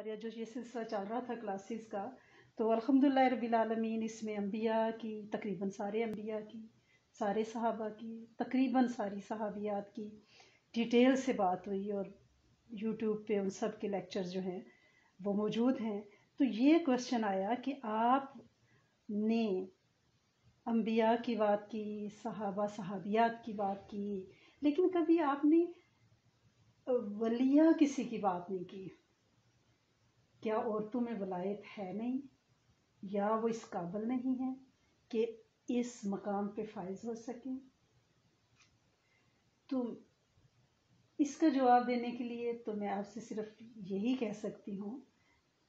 رابعہ جو یہ سلسلہ چل رہا تھا کلاسز کا، تو الحمدللہ رب العالمین اس میں انبیاء کی تقریباً سارے انبیاء کی، سارے صحابہ کی، تقریباً ساری صحابیات کی ڈیٹیل سے بات ہوئی، اور یوٹیوب پہ ان سب کے لیکچرز جو ہیں وہ موجود ہیں۔ تو یہ کویشچن آیا کہ آپ نے انبیاء کی بات کی، صحابہ صحابیات کی بات کی، لیکن کبھی آپ نے ولیہ کسی کی بات نہیں کی۔ کیا عورتوں میں ولایت ہے نہیں، یا وہ اس قابل نہیں ہے کہ اس مقام پہ فائز ہو سکیں؟ تو اس کا جواب دینے کے لیے تو میں آپ سے صرف یہی کہہ سکتی ہوں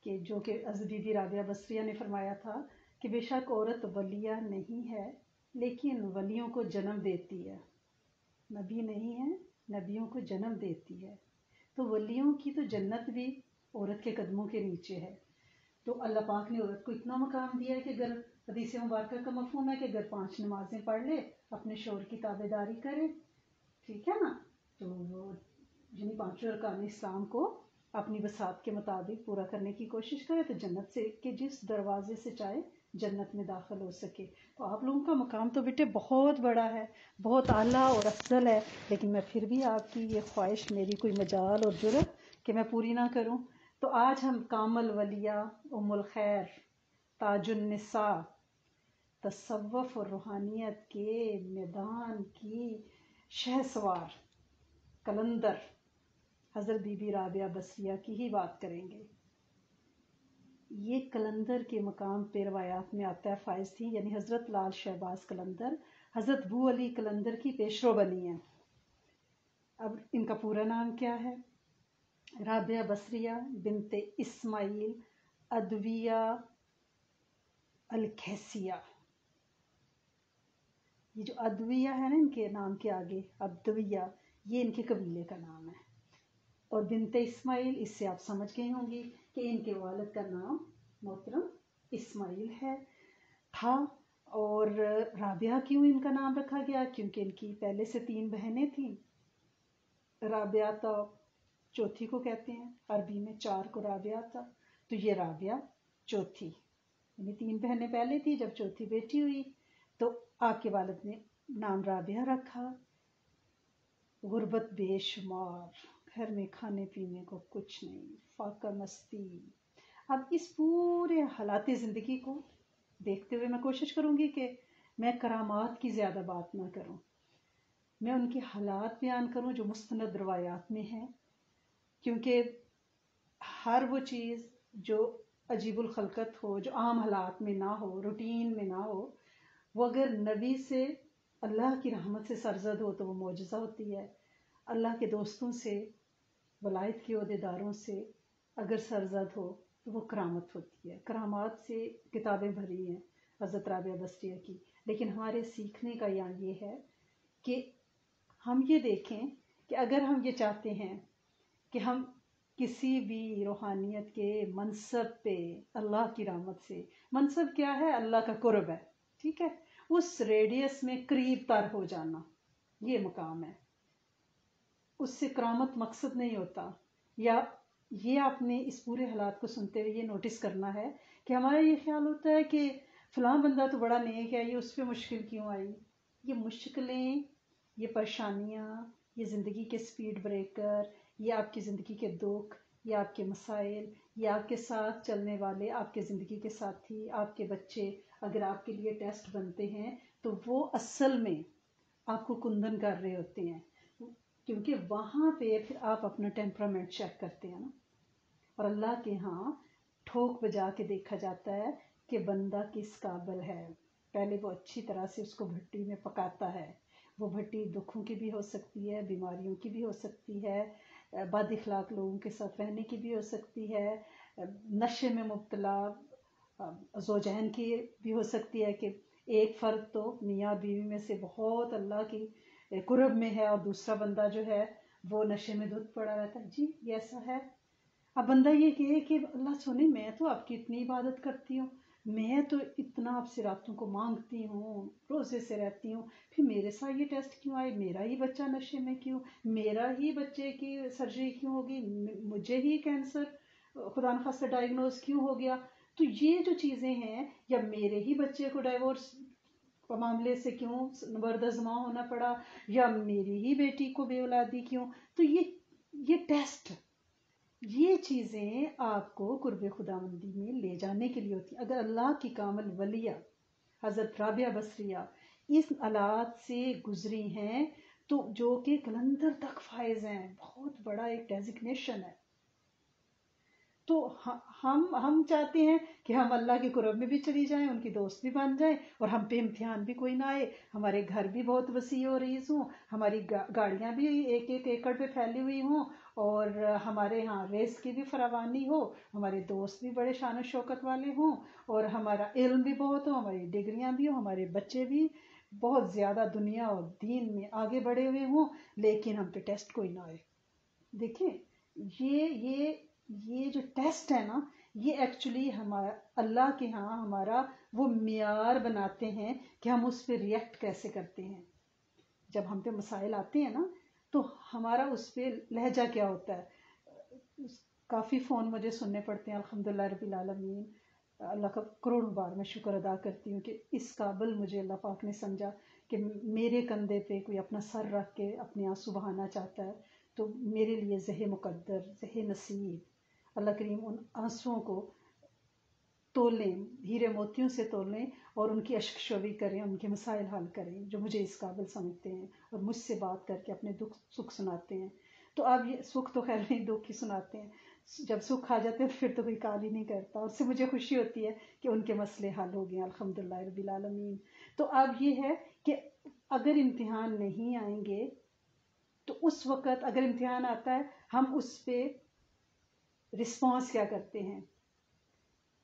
کہ جو کہ حضرت بی بی رابعہ بصریہ نے فرمایا تھا کہ بے شک عورت ولیہ نہیں ہے لیکن ولیوں کو جنم دیتی ہے، نبی نہیں ہے، نبیوں کو جنم دیتی ہے۔ تو ولیوں کی تو جنت بھی عورت کے قدموں کے نیچے ہے۔ تو اللہ پاک نے عورت کو اتنا مقام دیا ہے کہ اگر حدیث مبارکہ کا مفہوم ہے کہ اگر 5 نمازیں پڑھ لے، اپنے شوہر کی تابع داری کرے، ٹھیک ہے نا، تو وہ یعنی 5 ارکان اسلام کو اپنی بساط کے مطابق پورا کرنے کی کوشش کرے تو جنت سے کہ جس دروازے سے چاہے جنت میں داخل ہو سکے۔ تو آپ لوگوں کا مقام تو بیٹے بہت بڑا ہے، بہت اعلیٰ اور افضل ہے، لیکن میں پھر بھی آپ کی یہ خواہش، میری کوئی مجال اور جرت کہ میں پوری نہ کروں۔ تو آج ہم کامل ولیہ، ام الخیر، تاج النساء، تصوف اور روحانیت کے میدان کی شہسوار قلندر حضرت بی بی رابعہ بصریہ کی ہی بات کریں گے۔ یہ قلندر کے مقام پہ روایات میں آتا ہے فائز تھی، یعنی حضرت لال شہباز قلندر حضرت بو علی قلندر کی پیشرو بنی ہیں۔ اب ان کا پورا نام کیا ہے؟ رابعہ بصریہ بنت اسماعیل ادویہ الکھیسیہ۔ یہ جو ادویہ ہے نا ان کے نام کے آگے، ادویہ، یہ ان کے قبیلے کا نام ہے۔ اور بنت اسماعیل، اس سے آپ سمجھ گئی ہوں گی کہ ان کے والد کا نام محترم اسماعیل ہے تھا۔ اور رابعہ کیوں ان کا نام رکھا گیا؟ کیونکہ ان کی پہلے سے 3 بہنیں تھیں۔ رابعہ تو چوتھی کو کہتے ہیں، عربی میں 4 کو رابعہ تھا، تو یہ رابعہ چوتھی، یعنی 3 بہنیں پہلے تھی، جب چوتھی بیٹی ہوئی تو آپ کے والد نے نام رابعہ رکھا۔ غربت بے شمار، گھر میں کھانے پینے کو کچھ نہیں، فاقہ مستی۔ اب اس پورے حالات زندگی کو دیکھتے ہوئے میں کوشش کروں گی کہ میں کرامات کی زیادہ بات نہ کروں، میں ان کے حالات بیان کروں جو مستند روایات میں ہیں، کیونکہ ہر وہ چیز جو عجیب الخلقت ہو، جو عام حالات میں نہ ہو، روٹین میں نہ ہو، وہ اگر نبی سے، اللہ کی رحمت سے سرزد ہو تو وہ معجزہ ہوتی ہے۔ اللہ کے دوستوں سے، ولایت کے عہدیداروں سے اگر سرزد ہو تو وہ کرامت ہوتی ہے۔ کرامات سے کتابیں بھری ہیں حضرت رابعہ بصریہ کی، لیکن ہمارے سیکھنے کا یہاں یہ ہے کہ ہم یہ دیکھیں کہ اگر ہم یہ چاہتے ہیں کہ ہم کسی بھی روحانیت کے منصب پہ اللہ کی رحمت سے، منصب کیا ہے؟ اللہ کا قرب ہے، ٹھیک ہے، اس ریڈیس میں قریب تر ہو جانا، یہ مقام ہے۔ اس سے کرامت مقصد نہیں ہوتا۔ یا یہ آپ نے اس پورے حالات کو سنتے ہوئے یہ نوٹس کرنا ہے کہ ہمارا یہ خیال ہوتا ہے کہ فلاں بندہ تو بڑا نیک ہے، یہ اس پہ مشکل کیوں آئی؟ یہ مشکلیں، یہ پریشانیاں، یہ زندگی کے سپیڈ بریکر، یہ آپ کی زندگی کے دکھ، یہ آپ کے مسائل، یہ آپ کے ساتھ چلنے والے، آپ کے زندگی کے ساتھی، آپ کے بچے اگر آپ کے لیے ٹیسٹ بنتے ہیں تو وہ اصل میں آپ کو کندن کر رہے ہوتے ہیں، کیونکہ وہاں پہ پھر آپ اپنا ٹیمپرامنٹ چیک کرتے ہیں نا، اور اللہ کے ہاں ٹھوک بجا کے دیکھا جاتا ہے کہ بندہ کس قابل ہے۔ پہلے وہ اچھی طرح سے اس کو بھٹی میں پکاتا ہے، وہ بھٹی دکھوں کی بھی ہو سکتی ہے، بیماریوں کی بھی ہو سکتی ہے، بد اخلاق لوگوں کے ساتھ رہنے کی بھی ہو سکتی ہے، نشے میں مبتلا زوجین کی بھی ہو سکتی ہے کہ ایک فرد تو میاں بیوی میں سے بہت اللہ کی قرب میں ہے اور دوسرا بندہ جو ہے وہ نشے میں دھت پڑا رہتا ہے۔ جی یہ ایسا ہے۔ اب بندہ یہ کہے کہ اللہ سنے، میں تو آپ کی اتنی عبادت کرتی ہوں، میں تو اتنا آپ سے راتوں کو مانگتی ہوں، روزے سے رہتی ہوں، پھر میرے ساتھ یہ ٹیسٹ کیوں آئے؟ میرا ہی بچہ نشے میں کیوں؟ میرا ہی بچے کی سرجری کیوں ہوگی؟ مجھے ہی کینسر خدا نخواستہ ڈائگنوز کیوں ہو گیا. تو یہ جو چیزیں ہیں، یا میرے ہی بچے کو ڈائیورس معاملے سے کیوں بردزماں ہونا پڑا، یا میری ہی بیٹی کو بے اولادی کیوں. تو یہ ٹیسٹ، یہ چیزیں آپ کو قرب خداوندی میں لے جانے کے لیے ہوتی ہیں. اگر اللہ کی کامل ولیہ حضرت رابعہ بصریہ اس حالات سے گزری ہیں، تو جو کہ کلندر تک فائز ہیں، بہت بڑا ایک ڈیزگنیشن ہے. تو ہم چاہتے ہیں کہ ہم اللہ کے قرب میں بھی چلی جائیں، ان کی دوست بھی بن جائیں، اور ہم پہ امتحان بھی کوئی نہ آئے. ہمارے گھر بھی بہت وسیع و رئیس ہوں، ہماری گاڑیاں بھی ایک ایک ایکڑ پہ پھیلی ہوئی ہوں، اور ہمارے ہاں رزق کی بھی فراوانی ہو، ہمارے دوست بھی بڑے شان و شوکت والے ہوں، اور ہمارا علم بھی بہت ہو، ہماری ڈگریاں بھی ہوں، ہمارے بچے بھی بہت زیادہ دنیا اور دین میں آگے بڑھے ہوئے ہوں، لیکن ہم پہ ٹیسٹ کوئی نہ آئے. دیکھیں، یہ جو ٹیسٹ ہے نا، یہ ایکچولی ہمارا اللہ کے ہاں ہمارا وہ معیار بناتے ہیں کہ ہم اس پہ ریئیکٹ کیسے کرتے ہیں. جب ہم پہ مسائل آتے ہیں نا، تو ہمارا اس پہ لہجہ کیا ہوتا ہے. کافی فون مجھے سننے پڑتے ہیں. الحمدللہ رب العالمین، اللہ کا کروڑوں بار میں شکر ادا کرتی ہوں کہ اس قابل مجھے اللہ پاک نے سمجھا کہ میرے کندھے پہ کوئی اپنا سر رکھ کے اپنے آنسو بہانا چاہتا ہے، تو میرے لیے زہ مقدر، زہ نصیب. اللہ کریم ان آنسوؤں کو تولیں، ہیرے موتیوں سے تولیں، اور ان کی اشک شوی کریں، ان کے مسائل حل کریں جو مجھے اس قابل سمجھتے ہیں، اور مجھ سے بات کر کے اپنے دکھ سکھ سناتے ہیں. تو اب یہ سکھ تو خیر نہیں، دکھ ہی سناتے ہیں. جب سکھ آ جاتے ہیں پھر تو کوئی کال ہی نہیں کرتا، اور اس سے مجھے خوشی ہوتی ہے کہ ان کے مسئلے حل ہو گئے الحمدللہ رب العالمین. تو اب یہ ہے کہ اگر امتحان نہیں آئیں گے تو اس وقت اگر امتحان آتا ہے، ہم اس پہ رسپانس کیا کرتے ہیں.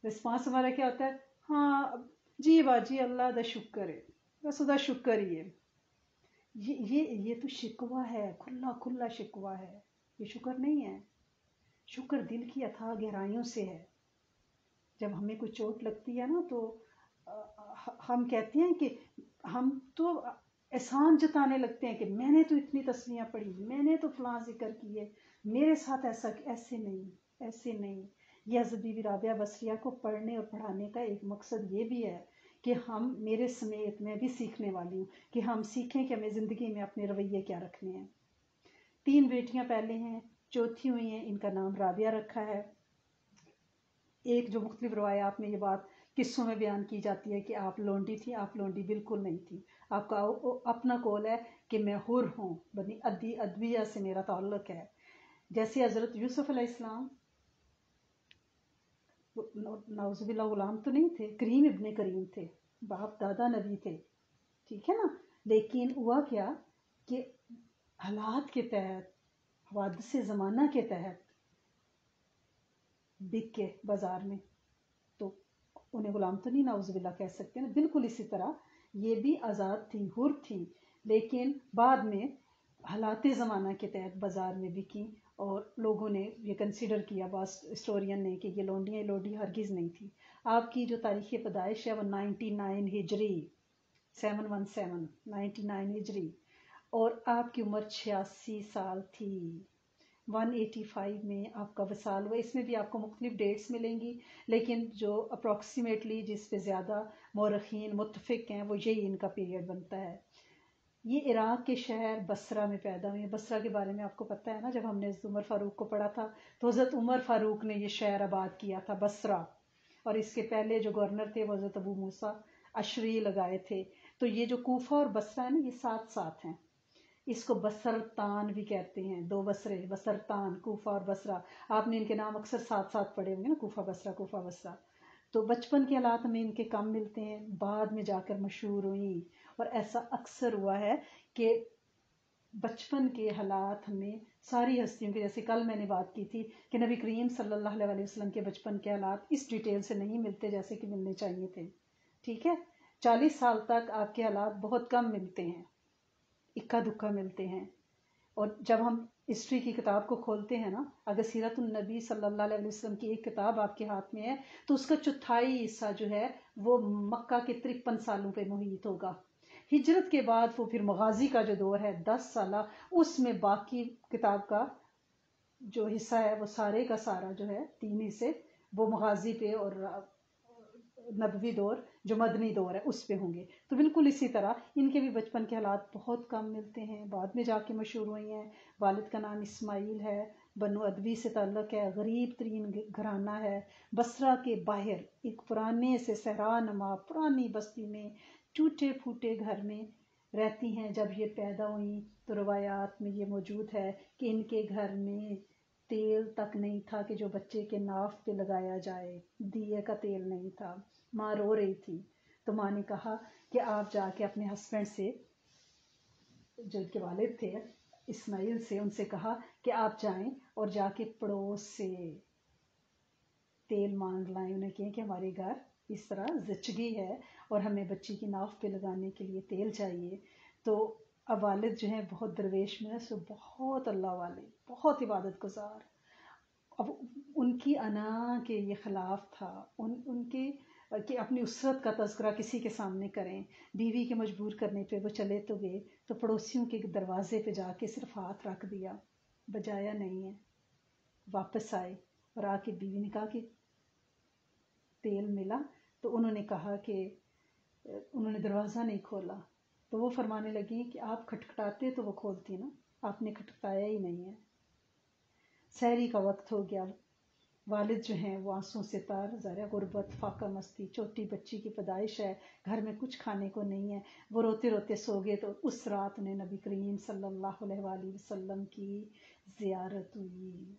رسپانس ہمارا کیا ہوتا ہے؟ ہاں جی باجی اللہ دا شکر ہے، بس دا شکر ہی ہے. یہ تو شکوہ ہے، کھلا کھلا شکوہ ہے. یہ شکر نہیں ہے. شکر دل کی اتھاہ گہرائیوں سے ہے. جب ہمیں کوئی چوٹ لگتی ہے نا، تو ہم کہتے ہیں کہ ہم تو احسان جتانے لگتے ہیں کہ میں نے تو اتنی تسبیحاں پڑھی، میں نے تو فلاں ذکر کیے، میرے ساتھ ایسے نہیں. یہ حضرت بی بی رابعہ بصریہ کو پڑھنے اور پڑھانے کا ایک مقصد یہ بھی ہے کہ ہم، میرے سمیت میں بھی سیکھنے والی ہوں، کہ ہم سیکھیں کہ ہمیں زندگی میں اپنے رویے کیا رکھنے ہیں. 3 بیٹیاں پہلے ہیں، چوتھی ہوئی ہیں، ان کا نام رابعہ رکھا ہے. ایک جو مختلف روایات میں یہ بات قصوں میں بیان کی جاتی ہے کہ آپ لونڈی تھی، آپ لونڈی بالکل نہیں تھی. آپ کا اپنا قول ہے کہ میں حر ہوں، بنی ادویہ سے میرا تعلق ہے. جیسے حضرت یوسف علیہ السلام نعوذ باللہ غلام تو نہیں تھے، کریم ابن کریم تھے، باپ دادا نبی تھے، ٹھیک ہے نا. لیکن ہوا کیا کہ حالات کے تحت، حوادث زمانہ کے تحت بک کے بازار میں، تو انہیں غلام تو نہیں نعوذ باللہ کہہ سکتے نا. بالکل اسی طرح یہ بھی آزاد تھی، حر تھی، لیکن بعد میں حالات زمانہ کے تحت بازار میں بکی، اور لوگوں نے یہ کنسیڈر کیا، بعض ہسٹورین نے، کہ یہ لونڈیاں لونڈی ہرگز نہیں تھی. آپ کی جو تاریخ پیدائش ہے وہ 99 ہجری 717 ہجری، اور آپ کی عمر 86 سال تھی. 185 میں آپ کا وصال ہوا. اس میں بھی آپ کو مختلف ڈیٹس ملیں گی، لیکن جو اپروکسیمیٹلی جس پہ زیادہ مورخین متفق ہیں وہ یہی ان کا پیریڈ بنتا ہے. یہ عراق کے شہر بصرہ میں پیدا ہوئی ہیں. بصرہ کے بارے میں آپ کو پتہ ہے نا، جب ہم نے حضرت عمر فاروق کو پڑھا تھا تو حضرت عمر فاروق نے یہ شہر آباد کیا تھا، بصرہ. اور اس کے پہلے جو گورنر تھے وہ حضرت ابو موسیٰ اشری لگائے تھے. تو یہ جو کوفہ اور بصرہ ہے نا، یہ ساتھ ساتھ ہیں. اس کو بصرتان بھی کہتے ہیں، 2 بصرے، بصرتان، کوفہ اور بصرہ. آپ نے ان کے نام اکثر ساتھ ساتھ پڑھے ہوں گے نا، کوفہ بصرہ، کوفہ بصرہ. تو بچپن کے حالات ہمیں ان کے کم ملتے ہیں، بعد میں جا کر مشہور ہوئیں. اور ایسا اکثر ہوا ہے کہ بچپن کے حالات ہمیں ساری ہستیوں کے، جیسے کل میں نے بات کی تھی کہ نبی کریم صلی اللہ علیہ وسلم کے بچپن کے حالات اس ڈیٹیل سے نہیں ملتے جیسے کہ ملنے چاہیے تھے. ٹھیک ہے، 40 سال تک آپ کے حالات بہت کم ملتے ہیں، اکا دکا ملتے ہیں. اور جب ہم ہسٹری کی کتاب کو کھولتے ہیں نا، اگر سیرت النبی صلی اللہ علیہ وسلم کی ایک کتاب آپ کے ہاتھ میں ہے تو اس کا 1/4 حصہ جو ہے وہ مکہ کے 53 سالوں پہ محیط ہوگا. ہجرت کے بعد وہ پھر مغازی کا جو دور ہے 10 سالہ، اس میں باقی کتاب کا جو حصہ ہے وہ سارے کا سارا جو ہے 3 حصے وہ مغازی پہ اور نبوی دور جو مدنی دور ہے اس پہ ہوں گے. تو بالکل اسی طرح ان کے بھی بچپن کے حالات بہت کم ملتے ہیں. بعد میں جا کے مشہور ہوئی ہیں. والد کا نام اسماعیل ہے، بنو ادوی سے تعلق ہے، غریب ترین گھرانہ ہے. بصرہ کے باہر ایک پرانے سے صحرا نما پرانی بستی میں ٹوٹے پھوٹے گھر میں رہتی ہیں. جب یہ پیدا ہوئیں تو روایات میں یہ موجود ہے کہ ان کے گھر میں تیل تک نہیں تھا کہ جو بچے کے ناف پہ لگایا جائے. دیے کا تیل نہیں تھا. ماں رو رہی تھی تو ماں نے کہا کہ آپ جا کے اپنے ہسبینڈ سے، جو ان کے والد تھے اسماعیل سے، ان سے کہا کہ آپ جائیں اور جا کے پڑوس سے تیل مانگ لائیں. انہیں کہیں کہ ہمارے گھر اس طرح زچگی ہے اور ہمیں بچی کی ناف پہ لگانے کے لیے تیل چاہیے. تو اب والد جو ہیں بہت درویش میں سو بہت اللہ والے، بہت عبادت گزار. اب ان کی انا کے یہ خلاف تھا، ان کے کہ اپنی اسرت کا تذکرہ کسی کے سامنے کریں. بیوی کے مجبور کرنے پہ وہ چلے تو گئے تو پڑوسیوں کے دروازے پہ جا کے صرف ہاتھ رکھ دیا، بجایا نہیں ہے. واپس آئے اور آ کے بیوی نے کہا کہ تیل ملا. تو انہوں نے کہا کہ انہوں نے دروازہ نہیں کھولا. تو وہ فرمانے لگی کہ آپ کھٹکھٹاتے تو وہ کھولتی نا، آپ نے کھٹکھٹایا ہی نہیں ہے. سحری کا وقت ہو گیا. والد جو ہیں وہ آنسوں سے تار، ظاہر غربت، فاقہ مستی، چھوٹی بچی کی پیدائش ہے، گھر میں کچھ کھانے کو نہیں ہے. وہ روتے روتے سو گئے. تو اس رات انہیں نبی کریم صلی اللہ علیہ وآلہ وسلم کی زیارت ہوئی.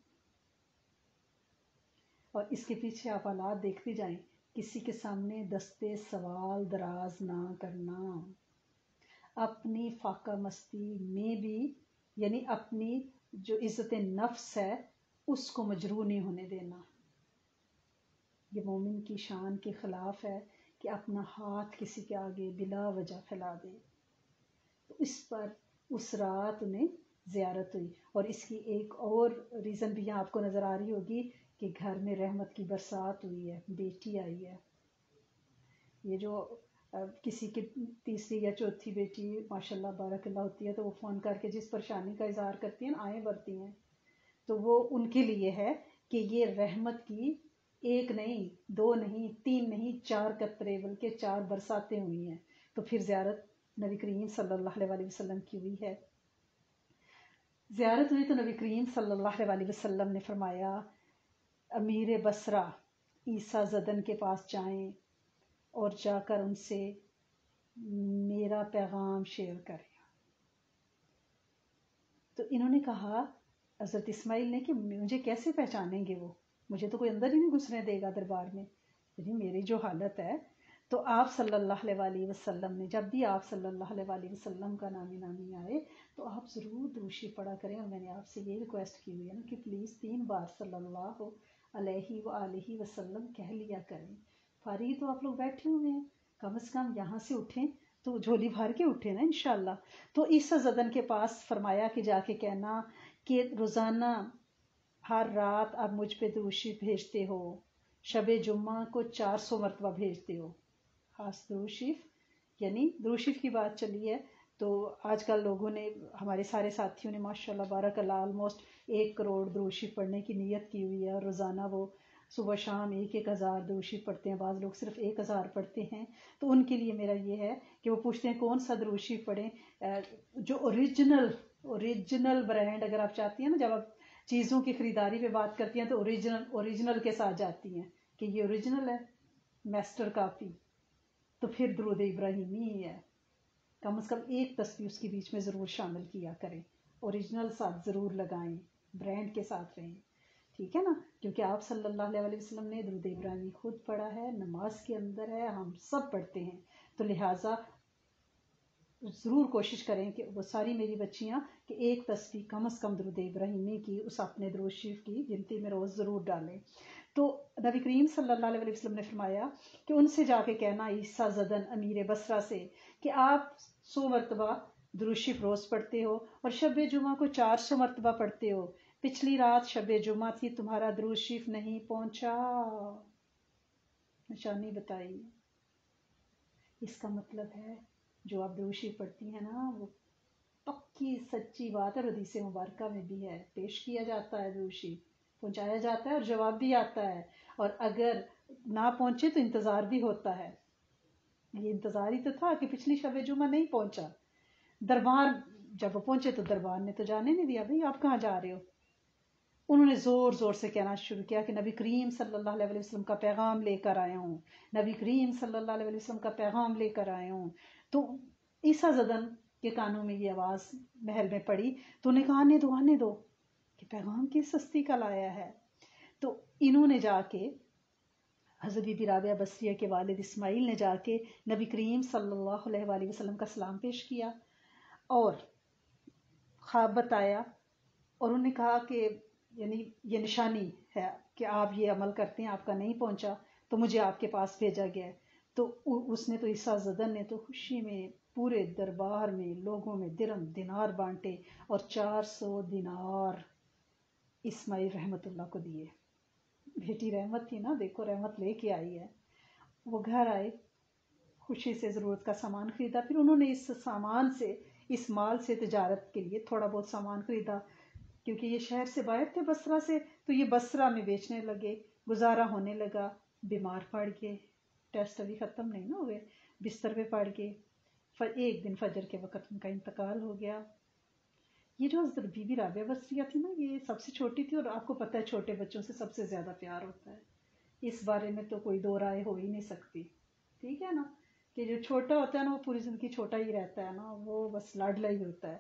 اور اس کے پیچھے آپ حالات دیکھتے جائیں. کسی کے سامنے دستے سوال دراز نہ کرنا، اپنی فاقہ مستی میں بھی، یعنی اپنی جو عزت نفس ہے اس کو مجروح نہیں ہونے دینا. یہ مومن کی شان کے خلاف ہے کہ اپنا ہاتھ کسی کے آگے بلا وجہ پھیلا دے. تو اس پر اس رات انہیں زیارت ہوئی. اور اس کی ایک اور ریزن بھی یہاں آپ کو نظر آ رہی ہوگی کہ گھر میں رحمت کی برسات ہوئی ہے، بیٹی آئی ہے. یہ جو کسی کی تیسری یا چوتھی بیٹی ماشاءاللہ بارک اللہ ہوتی ہے تو وہ فون کر کے جس پریشانی کا اظہار کرتی ہیں آئیں بھرتی ہیں. تو وہ ان کے لیے ہے کہ یہ رحمت کی ایک نہیں، 2 نہیں، 3 نہیں، 4 قطرے بلکہ 4 برساتیں ہوئی ہیں. تو پھر زیارت نبی کریم صلی اللہ علیہ وسلم کی ہوئی ہے. زیارت ہوئی تو نبی کریم صلی اللہ علیہ وسلم نے فرمایا امیر بصرہ عیسیٰ زدن کے پاس جائیں اور جا کر ان سے میرا پیغام شیئر کریں. تو انہوں نے کہا حضرت اسماعیل نے کہ مجھے کیسے پہچانیں گے وہ، مجھے تو کوئی اندر ہی نہیں گھسنے دے گا دربار میں، یعنی میری جو حالت ہے. تو آپ صلی اللہ علیہ وسلم نے، جب بھی آپ صلی اللہ علیہ وسلم کا نامی آئے تو آپ ضرور درود پڑھا کریں. اور میں نے آپ سے یہ ریکویسٹ کی ہوئی ہے نا کہ پلیز 3 بار صلی اللہ علیہ وآلہ وسلم کہہ لیا کریں. فارغ تو آپ لوگ بیٹھے ہوئے ہیں، کم از کم یہاں سے اٹھیں تو جھولی بھر کے اٹھے نا انشاءاللہ. تو عیسیٰ زدن کے پاس فرمایا کہ جا کے کہنا کہ روزانہ ہر رات آپ مجھ پہ درود شریف بھیجتے ہو، شب جمعہ کو 400 مرتبہ بھیجتے ہو. خاص درود شریف، یعنی درود شریف کی بات چلی ہے تو آج کل لوگوں نے، ہمارے سارے ساتھیوں نے ماشاءاللہ بارک اللہ آلموسٹ 1 کروڑ درود شریف پڑھنے کی نیت کی ہوئی ہے. اور روزانہ وہ صبح شام 1,000 درود شریف پڑھتے ہیں. بعض لوگ صرف 1,000 پڑھتے ہیں. تو ان کے لیے میرا یہ ہے کہ وہ پوچھتے ہیں کون سا درود شریف پڑھیں جو اوریجنل برانڈ. اگر آپ چاہتی ہیں نا، جب آپ چیزوں کی خریداری پہ بات کرتی ہیں تو اوریجنل کے ساتھ جاتی ہیں کہ یہ اوریجنل ہے، میسٹر کاپی، تو پھر درود ابراہیمی ہی ہے. کم از کم ایک تسبیح اس کے بیچ میں ضرور شامل کیا کریں، اوریجنل ساتھ ضرور لگائیں، برانڈ کے ساتھ رہیں، ٹھیک ہے نا. کیونکہ آپ صلی اللہ علیہ وسلم نے درود ابراہیمی خود پڑھا ہے، نماز کے اندر ہے، ہم سب پڑھتے ہیں. تو لہٰذا ضرور کوشش کریں کہ وہ ساری میری بچیاں کہ ایک تسبیح کم از کم درود ابراہیمی کی اس اپنے درود شریف کی گنتی میں روز ضرور ڈالیں. تو نبی کریم صلی اللہ علیہ وسلم نے فرمایا کہ ان سے جا کے کہنا عیسیٰ زدن امیر بصرہ سے کہ آپ 100 مرتبہ درود شریف روز پڑھتے ہو اور شب جمعہ کو 400 مرتبہ پڑھتے ہو. پچھلی رات شب جمعہ تھی، تمہارا درود شریف نہیں پہنچا. نشانی بتائی. اس کا مطلب ہے جو آپ درود شریف پڑھتی ہیں نا وہ پکی سچی بات ہے، اور حدیث مبارکہ میں بھی ہے، پیش کیا جاتا ہے درود شریف، پہنچایا جاتا ہے اور جواب بھی آتا ہے، اور اگر نہ پہنچے تو انتظار بھی ہوتا ہے۔ یہ انتظار ہی تو تھا کہ پچھلی شب جمعہ نہیں پہنچا، دربار جب وہ پہنچے تو دربار نے تو جانے نہیں دیا، بھئی آپ کہاں جا رہے ہو؟ انہوں نے زور زور سے کہنا شروع کیا کہ نبی کریم صلی اللہ علیہ وسلم کا پیغام لے کر آیا ہوں، نبی کریم صلی اللہ علیہ وسلم کا پیغام لے کر آیا ہوں۔ تو عیسیٰ زدن کے کانوں میں یہ آواز محل میں پڑی، تو انہیں کہا آنے دو کہ پیغام کس ہستی کا لایا ہے۔ تو انہوں نے جا کے حضرت بی بی رابعہ بصریہ کے والد اسماعیل نے جا کے نبی کریم صلی اللہ علیہ وآلہ وسلم کا سلام پیش کیا اور خواب بتایا، اور انہوں نے کہا کہ یعنی یہ نشانی ہے کہ آپ یہ عمل کرتے ہیں، آپ کا نہیں پہنچا تو مجھے آپ کے پاس بھیجا گیا ہے۔ تو اس نے تو عیسیٰ زدن نے تو خوشی میں پورے دربار میں لوگوں میں درم دینار بانٹے اور 400 دینار اسماعیل رحمت اللہ کو دیے۔ بیٹی رحمت تھی نا، دیکھو رحمت لے کے آئی ہے۔ وہ گھر آئے، خوشی سے ضرورت کا سامان خریدا، پھر انہوں نے اس سامان سے، اس مال سے تجارت کے لیے تھوڑا بہت سامان خریدا، کیونکہ یہ شہر سے باہر تھے بصرہ سے، تو یہ بصرہ میں بیچنے لگے، گزارا ہونے لگا۔ بیمار پڑ گئے، ٹیسٹ ابھی ختم نہیں نہ ہوئے، بستر پہ پڑ گئے، ایک دن فجر کے وقت ان کا انتقال ہو گیا۔ یہ جو حضرت بی بی رابعہ بصریہ تھی نا، یہ سب سے چھوٹی تھی، اور آپ کو پتہ ہے چھوٹے بچوں سے سب سے زیادہ پیار ہوتا ہے، اس بارے میں تو کوئی دو رائے ہو ہی نہیں سکتی، ٹھیک ہے نا، کہ جو چھوٹا ہوتا ہے نا وہ پوری زندگی چھوٹا ہی رہتا ہے نا، وہ بس لاڈلا ہی ہوتا ہے۔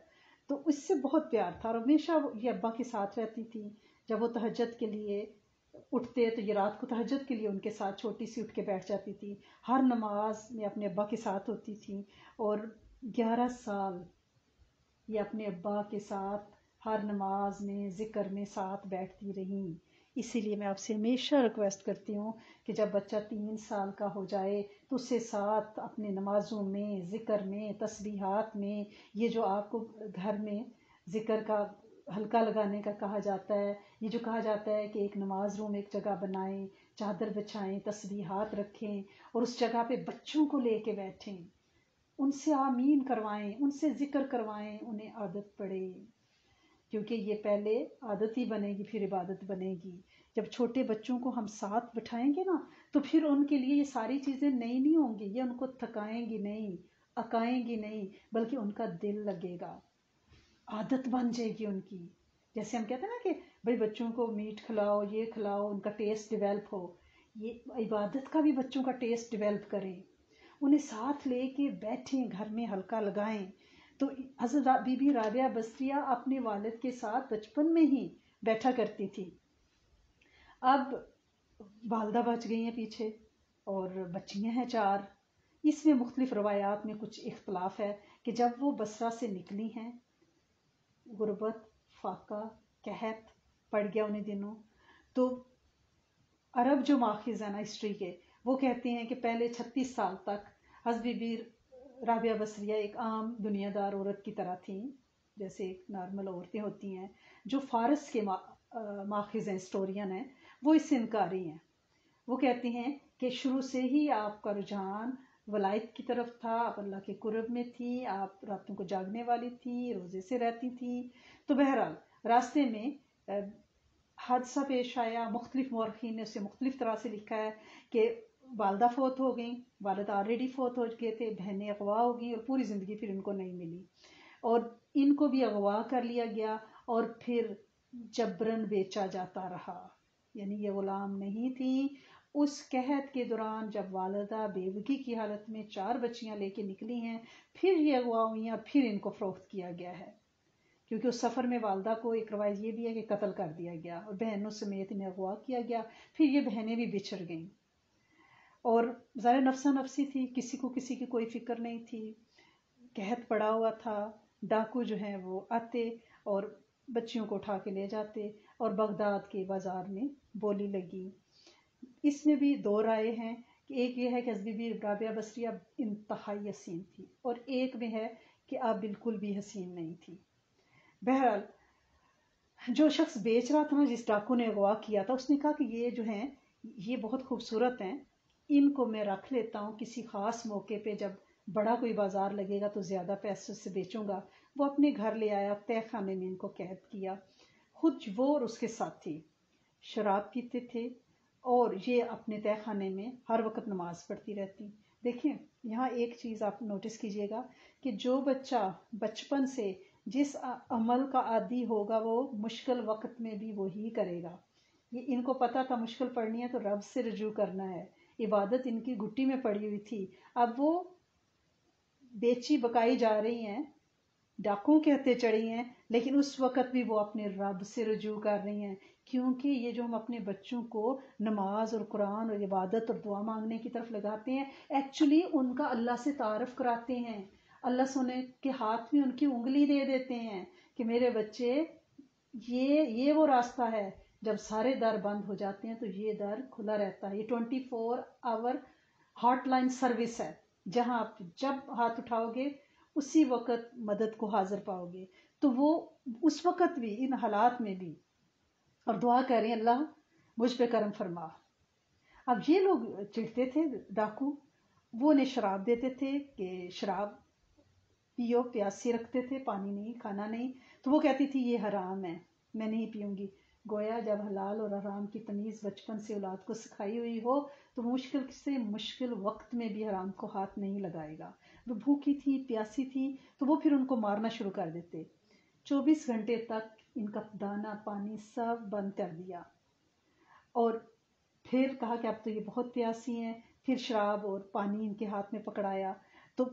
تو اس سے بہت پیار تھا، اور ہمیشہ یہ ابا کے ساتھ رہتی تھی۔ جب وہ تہجد کے لیے اٹھتے تو یہ رات کو تہجد کے لیے ان کے ساتھ چھوٹی سی اٹھ کے بیٹھ جاتی تھی، ہر نماز میں اپنے ابا کے ساتھ ہوتی تھی، اور 11 سال یہ اپنے ابا کے ساتھ ہر نماز میں ذکر میں ساتھ بیٹھتی رہیں۔ اسی لیے میں آپ سے ہمیشہ ریکویسٹ کرتی ہوں کہ جب بچہ 3 سال کا ہو جائے تو اس سے ساتھ اپنے نمازوں میں، ذکر میں، تسبیحات میں، یہ جو آپ کو گھر میں ذکر کا حلقہ لگانے کا کہا جاتا ہے، یہ جو کہا جاتا ہے کہ ایک نماز روم ایک جگہ بنائیں، چادر بچھائیں، تسبیحات رکھیں، اور اس جگہ پہ بچوں کو لے کے بیٹھیں، ان سے آمین کروائیں، ان سے ذکر کروائیں، انہیں عادت پڑے، کیونکہ یہ پہلے عادت ہی بنے گی پھر عبادت بنے گی۔ جب چھوٹے بچوں کو ہم ساتھ بٹھائیں گے نا تو پھر ان کے لیے یہ ساری چیزیں نئی نہیں ہوں گی، یہ ان کو تھکائیں گی نہیں، اکائیں گی نہیں، بلکہ ان کا دل لگے گا، عادت بن جائے گی ان کی۔ جیسے ہم کہتے ہیں نا کہ بھئی بچوں کو میٹ کھلاؤ، یہ کھلاؤ، ان کا ٹیسٹ ڈیولپ ہو، یہ عبادت کا بھی بچوں کا ٹیسٹ ڈیولپ کریں، انہیں ساتھ لے کے بیٹھیں، گھر میں حلقہ لگائیں۔ تو حضرت بی بی رابعہ بصریہ اپنے والد کے ساتھ بچپن میں ہی بیٹھا کرتی تھی۔ اب والدہ بچ گئی ہیں پیچھے اور بچیاں ہیں 4۔ اس میں مختلف روایات میں کچھ اختلاف ہے کہ جب وہ بصرہ سے نکلی ہیں، غربت، فاقہ، قحط پڑ گیا انہیں دنوں، تو عرب جو ماخذ ہیں نا ہسٹری کے، وہ کہتے ہیں کہ پہلے 36 سال تک حضرت بی بی رابعہ بصریہ ایک عام دنیا دار عورت کی طرح تھیں، جیسے ایک نارمل عورتیں ہوتی ہیں۔ جو فارس کے ماخذ ہیں، ہسٹورین ہیں، وہ اس سے انکاری ہیں۔ وہ کہتے ہیں کہ شروع سے ہی آپ کا رجحان ولایت کی طرف تھا، آپ اللہ کے قرب میں تھی، آپ راتوں کو جاگنے والی تھی، روزے سے رہتی تھی۔ تو بہرحال راستے میں حادثہ پیش آیا، مختلف مورخین نے اسے مختلف طرح سے لکھا ہے کہ والدہ فوت ہو گئیں، والد آلریڈی فوت ہو گئے تھے، بہنیں اغوا ہو گئیں، اور پوری زندگی پھر ان کو نہیں ملی، اور ان کو بھی اغوا کر لیا گیا اور پھر جبرن بیچا جاتا رہا، یعنی یہ غلام نہیں تھی۔ اس قحط کے دوران جب والدہ بیوگی کی حالت میں 4 بچیاں لے کے نکلی ہیں، پھر یہ اغوا ہوئی ہیں، پھر ان کو فروخت کیا گیا ہے، کیونکہ اس سفر میں والدہ کو ایک روایت یہ بھی ہے کہ قتل کر دیا گیا اور بہنوں سمیت انہیں اغوا کیا گیا، پھر یہ بہنیں بھی بچھڑ گئیں، اور ظاہر نفسا نفسی تھی، کسی کو کسی کی کوئی فکر نہیں تھی، قحط پڑا ہوا تھا، ڈاکو جو ہیں وہ آتے اور بچیوں کو اٹھا کے لے جاتے، اور بغداد کے بازار میں بولی لگی۔ اس میں بھی 2 رائے ہیں کہ ایک یہ ہے کہ حضرت بی بی رابعہ بصریہ انتہائی حسین تھی، اور ایک میں ہے کہ آپ بالکل بھی حسین نہیں تھی۔ بہرحال جو شخص بیچ رہا تھا نا، جس ڈاکو نے اغوا کیا تھا، اس نے کہا کہ یہ جو ہیں یہ بہت خوبصورت ہیں، ان کو میں رکھ لیتا ہوں، کسی خاص موقع پہ جب بڑا کوئی بازار لگے گا تو زیادہ پیسوں سے بیچوں گا. وہ اپنے گھر لے آیا, تہ خانے میں ان کو قید کیا. خود وہ اور اس کے ساتھی شراب پیتے تھے اور یہ اپنے تہ خانے میں ہر وقت نماز پڑھتی رہتی. دیکھیں یہاں ایک چیز آپ نوٹس کیجئے گا کہ جو بچہ بچپن سے جس عمل کا عادی ہوگا وہ مشکل وقت میں بھی وہی کرے گا. یہ ان کو پتا تھا مشکل پڑھنی ہے تو رب سے رجوع کرنا ہے. عبادت ان کی گھٹی میں پڑی ہوئی تھی. اب وہ بیچی بکائی جا رہی ہیں, ڈاکوں کے ہتھے چڑھی ہیں, لیکن اس وقت بھی وہ اپنے رب سے رجوع کر رہی ہیں. کیونکہ یہ جو ہم اپنے بچوں کو نماز اور قرآن اور عبادت اور دعا مانگنے کی طرف لگاتے ہیں, ایکچولی ان کا اللہ سے تعارف کراتے ہیں. اللہ سونے کے ہاتھ میں ان کی انگلی دے دیتے ہیں کہ میرے بچے یہ وہ راستہ ہے. جب سارے در بند ہو جاتے ہیں تو یہ در کھلا رہتا ہے. یہ 24 آور ہاٹ لائن سروس ہے, جہاں آپ جب ہاتھ اٹھاؤ گے اسی وقت مدد کو حاضر پاؤ گے. تو وہ اس وقت بھی ان حالات میں بھی اور دعا کر رہے ہیں اللہ مجھ پہ کرم فرما. اب یہ لوگ چڑھتے تھے ڈاکو, وہ انہیں شراب دیتے تھے کہ شراب پیو, پیاسی رکھتے تھے, پانی نہیں, کھانا نہیں. تو وہ کہتی تھی یہ حرام ہے, میں نہیں پیوں گی. گویا جب حلال اور حرام کی تمیز بچپن سے اولاد کو سکھائی ہوئی ہو تو مشکل سے مشکل وقت میں بھی حرام کو ہاتھ نہیں لگائے گا. وہ بھوکی تھی, پیاسی تھی, تو وہ پھر ان کو مارنا شروع کر دیتے. 24 گھنٹے تک ان کا دانا پانی سب بند کر دیا اور پھر کہا کہ اب تو یہ بہت پیاسی ہیں. پھر شراب اور پانی ان کے ہاتھ میں پکڑایا تو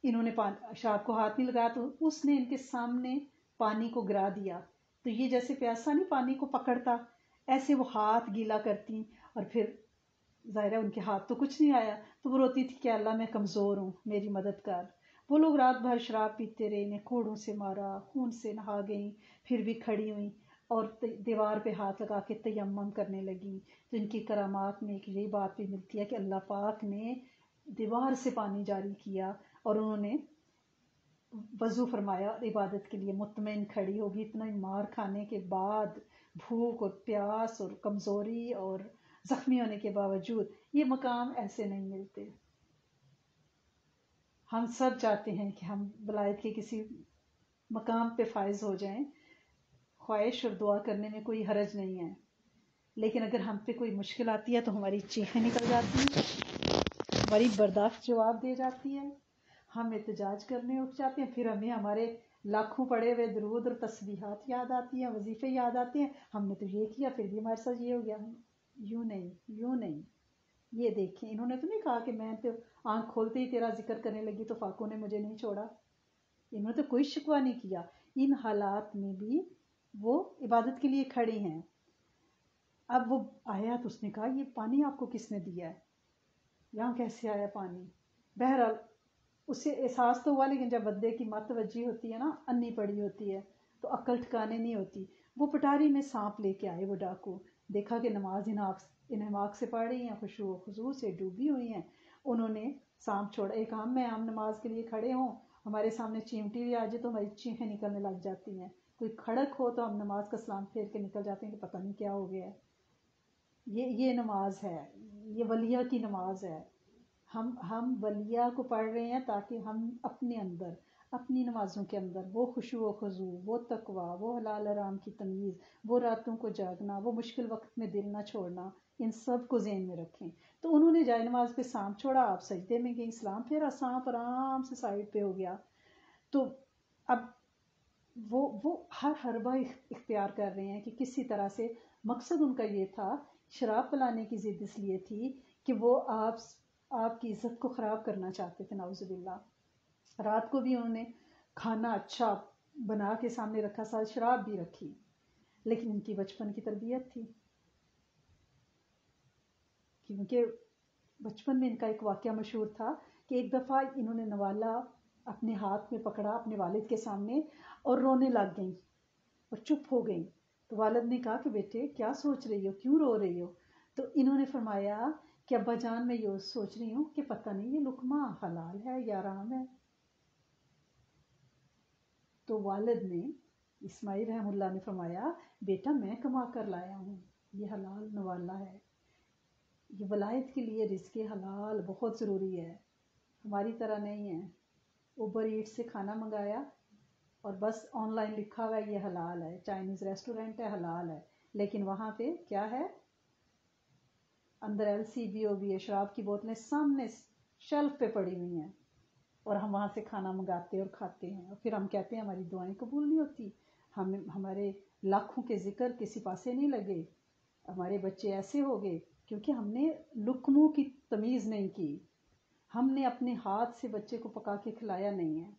انہوں نے شراب کو ہاتھ نہیں لگایا تو اس نے ان کے سامنے پانی کو گرا دیا. تو یہ جیسے پیاسا نہیں پانی کو پکڑتا, ایسے وہ ہاتھ گیلا کرتی اور پھر ظاہر ہے ان کے ہاتھ تو کچھ نہیں آیا. تو وہ روتی تھی کہ اللہ میں کمزور ہوں, میری مدد کر. وہ لوگ رات بھر شراب پیتے رہے, انہیں کوڑوں سے مارا, خون سے نہا گئیں, پھر بھی کھڑی ہوئیں اور دیوار پہ ہاتھ لگا کے تیمم کرنے لگیں. تو ان کی کرامات میں ایک یہی بات بھی ملتی ہے کہ اللہ پاک نے دیوار سے پانی جاری کیا اور انہوں نے وضو فرمایا اور عبادت کے لیے مطمئن کھڑی ہوگی. اتنا مار کھانے کے بعد, بھوک اور پیاس اور کمزوری اور زخمی ہونے کے باوجود, یہ مقام ایسے نہیں ملتے. ہم سب چاہتے ہیں کہ ہم ولایت کے کسی مقام پہ فائز ہو جائیں. خواہش اور دعا کرنے میں کوئی حرج نہیں ہے, لیکن اگر ہم پہ کوئی مشکل آتی ہے تو ہماری چیخیں نکل جاتی ہیں, ہماری برداشت جواب دے جاتی ہے, ہم احتجاج کرنے اٹھ جاتے ہیں. پھر ہمیں ہمارے لاکھوں پڑے ہوئے درود اور تسبیحات یاد آتی ہیں, وظیفے یاد آتے ہیں. ہم نے تو یہ کیا, پھر بھی ہمارے ساتھ یہ ہو گیا. یوں نہیں, یوں نہیں. یہ دیکھیں, انہوں نے تو نہیں کہا کہ میں تو آنکھ کھولتے ہی تیرا ذکر کرنے لگی تو فاقوں نے مجھے نہیں چھوڑا. انہوں نے تو کوئی شکوہ نہیں کیا. ان حالات میں بھی وہ عبادت کے لیے کھڑی ہیں. اب وہ آیا تو اس نے کہا یہ پانی آپ کو کس نے دیا ہے, یہاں کیسے آیا پانی. بہرحال اسے احساس تو ہوا, لیکن جب بندے کی مت وجی ہوتی ہے نا, انی پڑی ہوتی ہے, تو عقل ٹھکانے نہیں ہوتی. وہ پٹاری میں سانپ لے کے آئے وہ ڈاکو, دیکھا کہ نماز انہماک سے پڑھ رہی ہیں, خشوع و خضوع سے ڈوبی ہوئی ہیں. انہوں نے سانپ چھوڑا. ایک عام میں عام نماز کے لیے کھڑے ہوں, ہمارے سامنے چیمٹی بھی آ جائے تو ہماری چیخیں نکلنے لگ جاتی ہیں. کوئی کھڑک ہو تو ہم نماز کا سلام پھیر کے نکل جاتے ہیں کہ پتہ نہیں کیا ہو گیا ہے. یہ نماز ہے, یہ ولیہ کی نماز ہے. ہم ولیہ کو پڑھ رہے ہیں تاکہ ہم اپنے اندر, اپنی نمازوں کے اندر وہ خشوع و خضوع, وہ تقوی, وہ حلال حرام کی تمیز, وہ راتوں کو جاگنا, وہ مشکل وقت میں دل نہ چھوڑنا, ان سب کو ذہن میں رکھیں. تو انہوں نے جائے نماز پہ سانپ چھوڑا, آپ سجدے میں گئیں, سلام پھیرا, سانپ آرام سے سائڈ پہ ہو گیا. تو اب وہ ہر حربہ اختیار کر رہے ہیں کہ کسی طرح سے, مقصد ان کا یہ تھا, شراب پلانے کی ضد اس لیے تھی کہ وہ آپ کی عزت کو خراب کرنا چاہتے تھے, نعوذ باللہ. رات کو بھی انہوں نے کھانا اچھا بنا کے سامنے رکھا, ساتھ شراب بھی رکھی, لیکن ان کی بچپن کی تربیت تھی. کیونکہ بچپن میں ان کا ایک واقعہ مشہور تھا کہ ایک دفعہ انہوں نے نوالا اپنے ہاتھ میں پکڑا اپنے والد کے سامنے اور رونے لگ گئیں اور چپ ہو گئیں. تو والد نے کہا کہ بیٹے کیا سوچ رہی ہو, کیوں رو رہی ہو؟ تو انہوں نے فرمایا کہ ابا جان میں یہ سوچ رہی ہوں کہ پتہ نہیں یہ لقمہ حلال ہے یا حرام ہے. تو والد نے, اسماعیل رحم اللہ نے فرمایا بیٹا میں کما کر لایا ہوں, یہ حلال نوالا ہے. یہ ولایت کے لیے رزق حلال بہت ضروری ہے. ہماری طرح نہیں ہے اوبر ایٹ سے کھانا منگایا اور بس آن لائن لکھا ہوا ہے یہ حلال ہے، چائنیز ریسٹورینٹ ہے حلال ہے، لیکن وہاں پہ کیا ہے، اندر LCBO شراب کی بوتلیں سامنے شیلف پہ پڑی ہوئی ہیں، اور ہم وہاں سے کھانا منگاتے اور کھاتے ہیں، اور پھر ہم کہتے ہیں ہماری دعائیں قبول نہیں ہوتی، ہمارے لاکھوں کے ذکر کسی پاسے نہیں لگے، ہمارے بچے ایسے ہو گئے، کیونکہ ہم نے لقموں کی تمیز نہیں کی، ہم نے اپنے ہاتھ سے بچے کو پکا کے کھلایا نہیں ہے،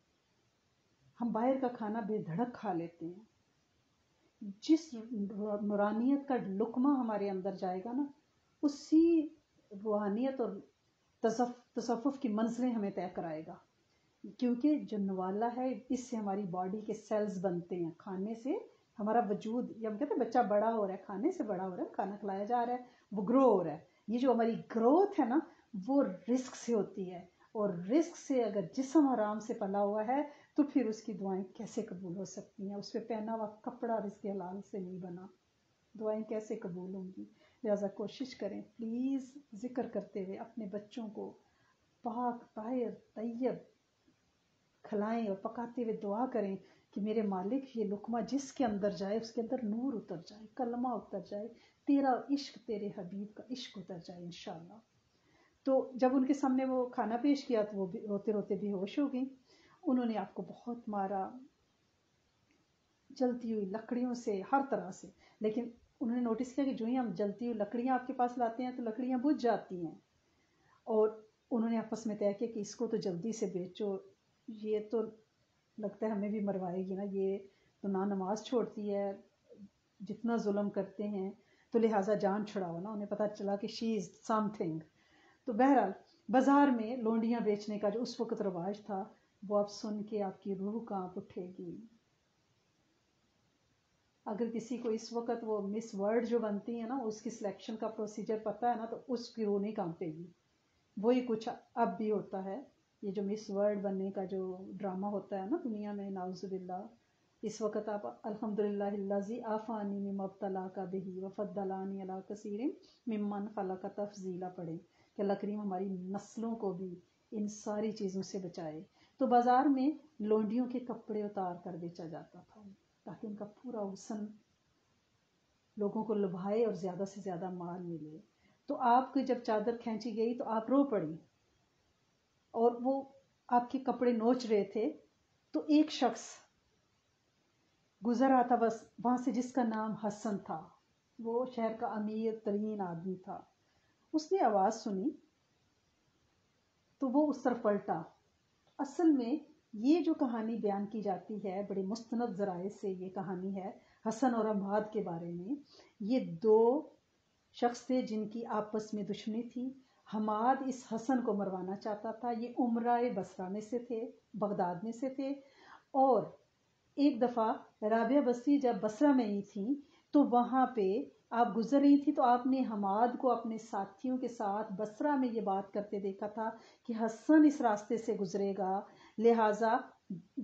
ہم باہر کا کھانا بے دھڑک کھا لیتے ہیں۔ جس نورانیت کا لقمہ ہمارے اندر جائے گا نا، اسی روحانیت اور تصوف کی منزلیں ہمیں طے کرائے گا، کیونکہ جو نوالا ہے اس سے ہماری باڈی کے سیلز بنتے ہیں، کھانے سے ہمارا وجود، یا ہم کہتے ہیں بچہ بڑا ہو رہا ہے، کھانے سے بڑا ہو رہا ہے، کھانا کھلایا جا رہا ہے، وہ گرو ہو رہا ہے۔ یہ جو ہماری گروتھ ہے نا، وہ رزق سے ہوتی ہے، اور رزق سے اگر جسم حرام سے پلا ہوا ہے تو پھر اس کی دعائیں کیسے قبول ہو سکتی ہیں؟ اس پہ پہنا ہوا کپڑا رزق حلال سے نہیں بنا، دعائیں کیسے قبول ہوں گی؟ لہٰذا کوشش کریں پلیز، ذکر کرتے ہوئے اپنے بچوں کو پاک طاہر طیب کھلائیں، اور پکاتے ہوئے دعا کریں کہ میرے مالک یہ لقمہ جس کے اندر جائے اس کے اندر نور اتر جائے، کلمہ اتر جائے، تیرا عشق، تیرے حبیب کا عشق اتر جائے انشاءاللہ۔ تو جب ان کے سامنے وہ کھانا پیش کیا تو وہ روتے روتے بے ہوش ہو گئیں۔ انہوں نے آپ کو بہت مارا، جلتی ہوئی لکڑیوں سے، ہر طرح سے، لیکن انہوں نے نوٹس کیا کہ جو ہی ہم جلتی ہوئی لکڑیاں آپ کے پاس لاتے ہیں تو لکڑیاں بجھ جاتی ہیں، اور انہوں نے آپس میں طے کیا کہ اس کو تو جلدی سے بیچو، یہ تو لگتا ہے ہمیں بھی مروائے گی نا، یہ تو نہ نماز چھوڑتی ہے، جتنا ظلم کرتے ہیں، تو لہٰذا جان چھڑاؤ نا۔ انہیں پتہ چلا کہ شی از سم تھنگ۔ تو بہرحال بازار میں لونڈیاں بیچنے کا جو اس وقت رواج تھا، وہ اب سن کے آپ کی روح کانپ اٹھے گی۔ اگر کسی کو اس وقت وہ مس ورلڈ جو بنتی ہے نا، اس کی سلیکشن کا پروسیجر پتہ ہے نا، تو اس کی روح نہیں کانپے گی۔ وہی کچھ اب بھی ہوتا ہے، یہ جو مس ورلڈ بننے کا جو ڈرامہ ہوتا ہے نا دنیا میں، نعوذ باللہ، اس وقت آپ الحمدللہ الذی عافانی مما ابتلاک بہ وفضلانی علی کثیر ممن خلق تفضیلا پڑھیں کہ اللہ کریم ہماری نسلوں کو بھی ان ساری چیزوں سے بچائے۔ تو بازار میں لونڈیوں کے کپڑے اتار کر بیچا جاتا تھا تاکہ ان کا پورا حسن لوگوں کو لبھائے اور زیادہ سے زیادہ مال ملے۔ تو آپ کی جب چادر کھینچی گئی تو آپ رو پڑی، اور وہ آپ کے کپڑے نوچ رہے تھے، تو ایک شخص گزر رہا تھا بس وہاں سے جس کا نام حسن تھا، وہ شہر کا امیر ترین آدمی تھا۔ اس نے آواز سنی تو وہ اس طرف پلٹا۔ اصل میں یہ جو کہانی بیان کی جاتی ہے بڑے مستند ذرائع سے، یہ کہانی ہے حسن اور حماد کے بارے میں۔ یہ دو شخص تھے جن کی آپس میں دشمنی تھی۔ حماد اس حسن کو مروانا چاہتا تھا۔ یہ امراء بصرہ میں سے تھے، بغداد میں سے تھے، اور ایک دفعہ رابعہ بصری جب بصرہ میں ہی تھیں تو وہاں پہ آپ گزر رہی تھی، تو آپ نے حماد کو اپنے ساتھیوں کے ساتھ بصرہ میں یہ بات کرتے دیکھا تھا کہ حسن اس راستے سے گزرے گا، لہٰذا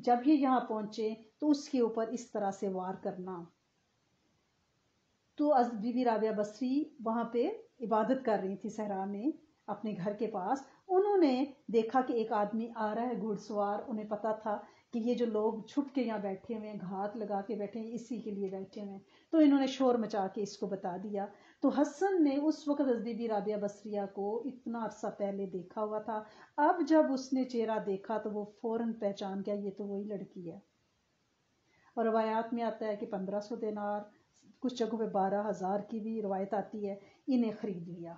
جب یہ یہاں پہنچے تو اس کے اوپر اس طرح سے وار کرنا۔ تو بی بی رابعہ بصری وہاں پہ عبادت کر رہی تھی صحرا میں اپنے گھر کے پاس۔ انہوں نے دیکھا کہ ایک آدمی آ رہا ہے گھڑ سوار، انہیں پتا تھا کہ یہ جو لوگ چھپ کے یہاں بیٹھے ہوئے ہیں، گھات لگا کے بیٹھے ہیں، اسی کے لیے بیٹھے ہوئے ہیں، تو انہوں نے شور مچا کے اس کو بتا دیا۔ تو حسن نے اس وقت بی بی رابعہ بصریہ کو اتنا عرصہ پہلے دیکھا ہوا تھا، اب جب اس نے چہرہ دیکھا تو وہ فوراً پہچان گیا یہ تو وہی لڑکی ہے۔ اور روایات میں آتا ہے کہ 1500 دینار، کچھ جگہوں پہ 12,000 کی بھی روایت آتی ہے، انہیں خرید لیا۔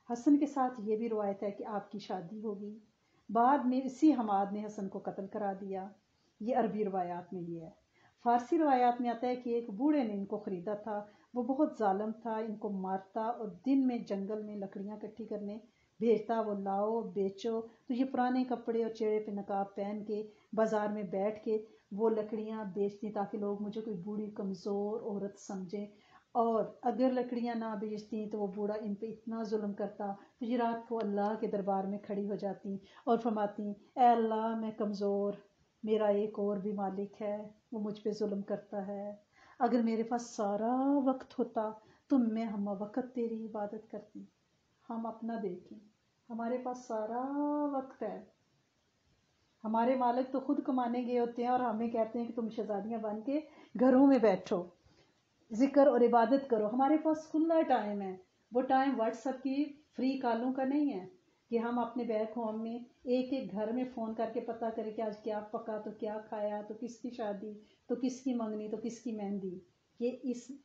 حسن کے ساتھ یہ بھی روایت ہے کہ آپ کی شادی ہوگی، بعد میں اسی حماد نے حسن کو قتل کرا دیا۔ یہ عربی روایات میں یہ ہے۔ فارسی روایات میں آتا ہے کہ ایک بوڑھے نے ان کو خریدا تھا، وہ بہت ظالم تھا، ان کو مارتا اور دن میں جنگل میں لکڑیاں اکٹھی کرنے بھیجتا، وہ لاؤ بیچو۔ تو یہ پرانے کپڑے اور چہرے پہ نقاب پہن کے بازار میں بیٹھ کے وہ لکڑیاں بیچتی تاکہ لوگ مجھے کوئی بوڑھی کمزور عورت سمجھیں، اور اگر لکڑیاں نہ بیچتی تو وہ بوڑھا ان پہ اتنا ظلم کرتا، تو یہ رات کو اللہ کے دربار میں کھڑی ہو جاتی اور فرماتی، اے اللہ میں کمزور، میرا ایک اور بھی مالک ہے، وہ مجھ پہ ظلم کرتا ہے، اگر میرے پاس سارا وقت ہوتا تو میں ہم وقت تیری عبادت کرتی۔ ہم اپنا دیکھیں، ہمارے پاس سارا وقت ہے، ہمارے مالک تو خود کمانے گئے ہوتے ہیں اور ہمیں کہتے ہیں کہ تم شہزادیاں بن کے گھروں میں بیٹھو، ذکر اور عبادت کرو۔ ہمارے پاس کھلا ٹائم ہے، وہ ٹائم واٹس ایپ کی فری کالوں کا نہیں ہے کہ ہم اپنے بیک ہوم میں ایک ایک گھر میں فون کر کے پتہ کریں کہ آج کیا پکا، تو کیا کھایا، تو کس کی شادی، تو کس کی منگنی، تو کس کی مہندی۔ یہ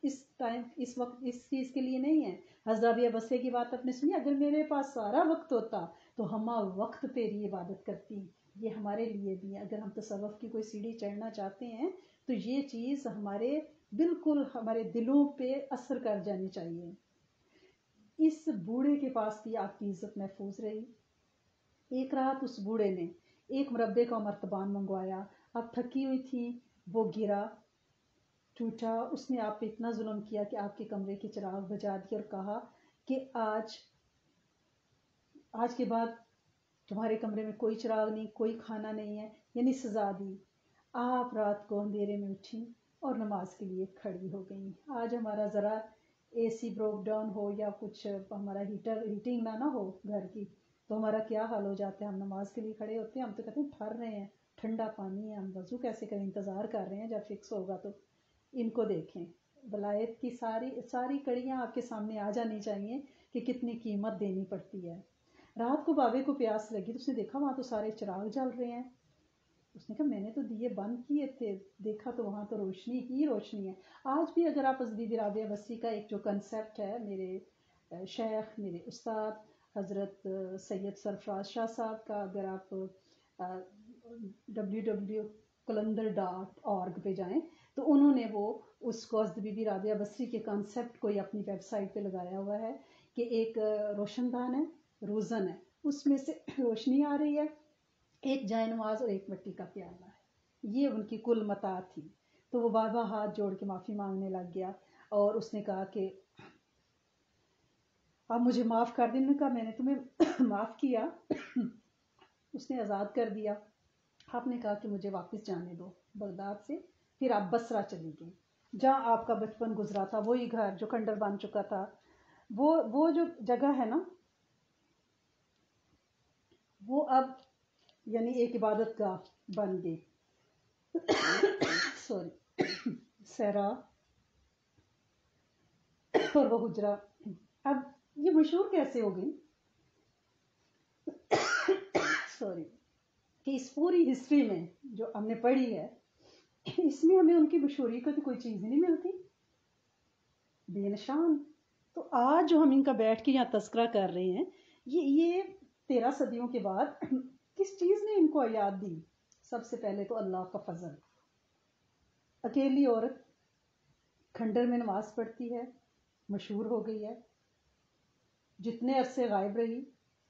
اس ٹائم اس وقت اس چیز کے لیے نہیں ہے۔ حضرت رابعہ بصری کی بات آپ نے سنی، اگر میرے پاس سارا وقت ہوتا تو ہم وقت تیری عبادت کرتی۔ یہ ہمارے لیے بھی ہے، اگر ہم تصوف کی کوئی سیڑھی چڑھنا چاہتے ہیں تو یہ چیز ہمارے بالکل ہمارے دلوں پہ اثر کر جانی چاہیے۔ اس بوڑھے کے پاس بھی آپ کی عزت محفوظ رہی۔ ایک رات اس بوڑھے نے ایک مربے کا مرتبان منگوایا، آپ تھکی ہوئی تھی، وہ گرا ٹوٹا، اس نے آپ پہ اتنا ظلم کیا کہ آپ کے کمرے کے چراغ بجھا دیے اور کہا کہ آج کے بعد تمہارے کمرے میں کوئی چراغ نہیں، کوئی کھانا نہیں ہے، یعنی سزا دی۔ آپ رات کو اندھیرے میں اٹھی اور نماز کے لیے کھڑی ہو گئی۔ آج ہمارا ذرا اے سی بروک ڈاؤن ہو یا کچھ ہمارا ہیٹنگ نہ ہو گھر کی تو ہمارا کیا حال ہو جاتا ہے۔ ہم نماز کے لیے کھڑے ہوتے ہیں، ہم تو کہتے ہیں ٹھہر رہے ہیں، ٹھنڈا پانی ہے، ہم وضو کیسے کریں، انتظار کر رہے ہیں جب فکس ہوگا تو۔ ان کو دیکھیں، ولایت کی ساری کڑیاں آپ کے سامنے آ جانی چاہیے کہ کتنی قیمت دینی پڑتی ہے۔ رات کو بابے کو پیاس لگی تو اس نے دیکھا وہاں تو سارے چراغ جل رہے ہیں۔ اس نے کہا میں نے تو دیے بند کیے تھے، دیکھا تو وہاں تو روشنی ہی روشنی ہے۔ آج بھی اگر آپ بی بی رابعہ بصری کا ایک جو کنسیپٹ ہے، میرے شیخ، میرے استاد حضرت سید سرفراز شاہ صاحب کا، اگر آپ www.qalandar.org پہ جائیں تو انہوں نے وہ اس کو حضرت بی بی رابعہ بصری کے کنسیپٹ کو اپنی ویب سائٹ پہ لگایا ہوا ہے کہ ایک روشن دان ہے، روزن ہے، اس میں سے روشنی آ رہی ہے، ایک جائے نماز اور ایک مٹی کا پیالہ ہے، یہ ان کی کل متاع تھی۔ تو وہ بابا ہاتھ جوڑ کے معافی مانگنے لگ گیا اور اس نے کہا کہ آپ مجھے معاف کر دیں۔ نے کہا میں نے تمہیں معاف کیا، اس نے آزاد کر دیا۔ آپ نے کہا کہ مجھے واپس جانے دو بغداد سے۔ پھر آپ بصرہ چلی گئی جہاں آپ کا بچپن گزرا تھا، وہی گھر جو کھنڈر بن چکا تھا، وہ جو جگہ ہے نا، وہ اب یعنی ایک عبادت گاہ بن گئی۔ سوری، سہرا اور وہ حجرہ اب یہ مشہور کیسے ہو گئی؟ سوری، کہ اس پوری ہسٹری میں جو ہم نے پڑھی ہے، اس میں ہمیں ان کی مشہوری کو تو کوئی چیز ہی نہیں ملتی، بے نشان۔ تو آج جو ہم ان کا بیٹھ کے یہاں تذکرہ کر رہے ہیں، یہ 13 صدیوں کے بعد کس چیز نے ان کو یاد دی؟ سب سے پہلے تو اللہ کا فضل۔ اکیلی عورت کھنڈر میں نماز پڑھتی ہے، مشہور ہو گئی ہے، جتنے عرصے غائب رہی،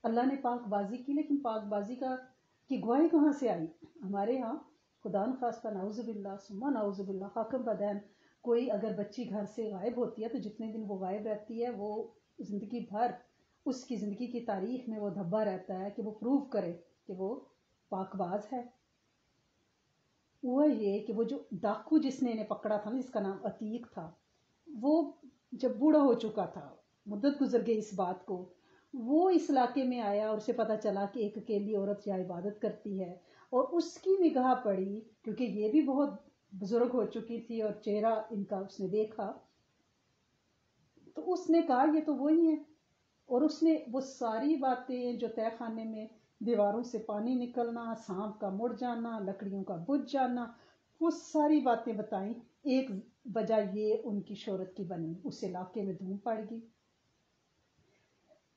اللہ نے پاک بازی کی، لیکن پاک بازی کی گواہی کہاں سے آئی؟ ہمارے ہاں خدا نخواستہ، نعوذ باللہ ثم نعوذ باللہ، حاکم بدین کوئی اگر بچی گھر سے غائب ہوتی ہے تو جتنے دن وہ غائب رہتی ہے وہ زندگی بھر اس کی زندگی کی تاریخ میں وہ دھبا رہتا ہے کہ وہ پروو کرے کہ وہ پاک باز ہے۔ وہ یہ کہ وہ جو ڈاکو جس نے انہیں پکڑا تھا نا، جس کا نام عتیق تھا، وہ جب بوڑھا ہو چکا تھا، مدت گزر گئی اس بات کو، وہ اس علاقے میں آیا اور اسے پتا چلا کہ ایک اکیلی عورت یہاں عبادت کرتی ہے، اور اس کی نگاہ پڑی کیونکہ یہ بھی بہت بزرگ ہو چکی تھی اور چہرہ ان کا اس نے دیکھا، تو اس نے کہا یہ تو وہی ہے، اور اس نے وہ ساری باتیں جو تہہ خانے میں دیواروں سے پانی نکلنا، سانپ کا مڑ جانا، لکڑیوں کا بجھ جانا، وہ ساری باتیں بتائیں۔ ایک وجہ یہ ان کی شہرت کی بنی، اس علاقے میں دھوم پڑ گئی،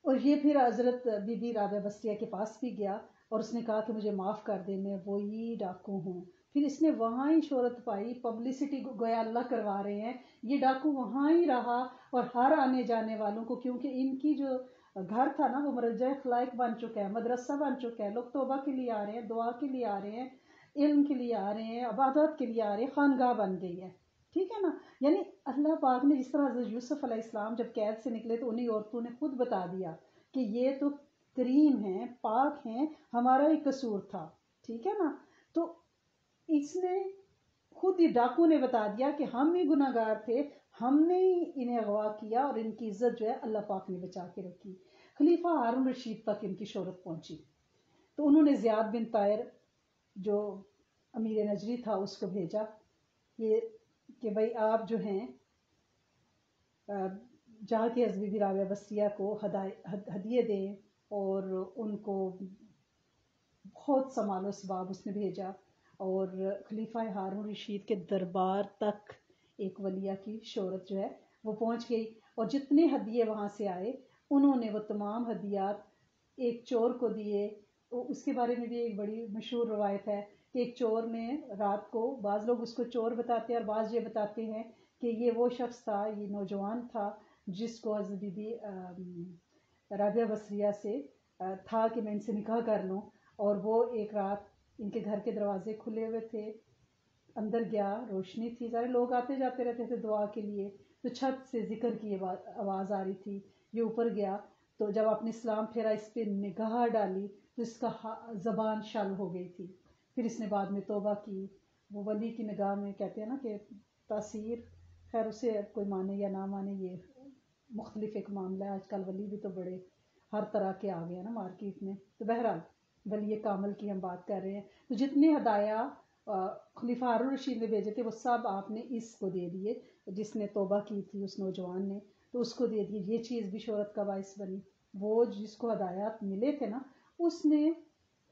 اور یہ پھر حضرت بی بی رابعہ بصریہ کے پاس بھی گیا اور اس نے کہا کہ مجھے معاف کر دے، میں وہی ڈاکو ہوں۔ پھر اس نے وہاں ہی شہرت پائی، پبلسٹی گویا اللہ کروا رہے ہیں، یہ ڈاکو وہاں ہی رہا، اور ہر آنے جانے والوں کو، کیونکہ ان کی جو گھر تھا نا وہ مرجع خلائق بن چکا ہے، مدرسہ بن چکا ہے، لوگ توبہ کے لیے آ رہے ہیں، دعا کے لیے آ رہے ہیں، علم کے لیے آ رہے ہیں، عبادات کے لیے آ رہے ہیں، خانگاہ بن گئی ہے، ٹھیک ہے نا۔ یعنی اللہ پاک نے جس طرح حضرت یوسف علیہ السلام جب قید سے نکلے تو انہی عورتوں نے خود بتا دیا کہ یہ تو کریم ہیں، پاک ہیں، ہمارا ہی قصور تھا، ٹھیک ہے نا۔ تو اس نے خود ہی ڈاکو نے بتا دیا کہ ہم ہی گناہ گار تھے، ہم نے ہی انہیں اغوا کیا، اور ان کی عزت جو ہے اللہ پاک نے بچا کے رکھی۔ خلیفہ ہارون رشید تک ان کی شہرت پہنچی، تو انہوں نے زیاد بن طاہر جو امیر نجری تھا اس کو بھیجا یہ کہ بھائی آپ جو ہیں جا کے حضرت بی بی رابعہ بصریہ کو ہدیے دیں اور ان کو بہت سمال و سباب اس نے بھیجا، اور خلیفہ ہارون رشید کے دربار تک ایک ولیہ کی شہرت جو ہے وہ پہنچ گئی، اور جتنے ہدیے وہاں سے آئے انہوں نے وہ تمام ہدیات ایک چور کو دیے۔ اس کے بارے میں بھی ایک بڑی مشہور روایت ہے کہ ایک چور نے رات کو، بعض لوگ اس کو چور بتاتے ہیں اور بعض یہ بتاتے ہیں کہ یہ وہ شخص تھا، یہ نوجوان تھا جس کو حضرت بی بی رابعہ بصریہ سے تھا کہ میں ان سے نکاح کر لوں، اور وہ ایک رات ان کے گھر کے دروازے کھلے ہوئے تھے، اندر گیا، روشنی تھی، سارے لوگ آتے جاتے رہتے تھے دعا کے لیے، تو چھت سے ذکر کی آواز آ رہی تھی، یہ اوپر گیا تو جب آپ نے اسلام پھیرا، اس پہ نگاہ ڈالی تو اس کا زبان شل ہو گئی تھی، پھر اس نے بعد میں توبہ کی۔ وہ ولی کی نگاہ میں کہتے ہیں نا کہ تاثیر، خیر اسے کوئی مانے یا نہ مانے یہ مختلف ایک معاملہ ہے، آج کل ولی بھی تو بڑے ہر طرح کے آ گئے ہیں نا مارکیٹ میں، تو بہرحال ولی کامل کی ہم بات کر رہے ہیں۔ تو جتنے ہدایہ خلیفہ ہارون رشید نے بھیجے تھے وہ سب آپ نے اس کو دے دیے، جس نے توبہ کی تھی اس نوجوان نے، تو اس کو دے دیے۔ یہ چیز بھی شہرت کا باعث بنی، وہ جس کو ہدایات ملے تھے نا اس نے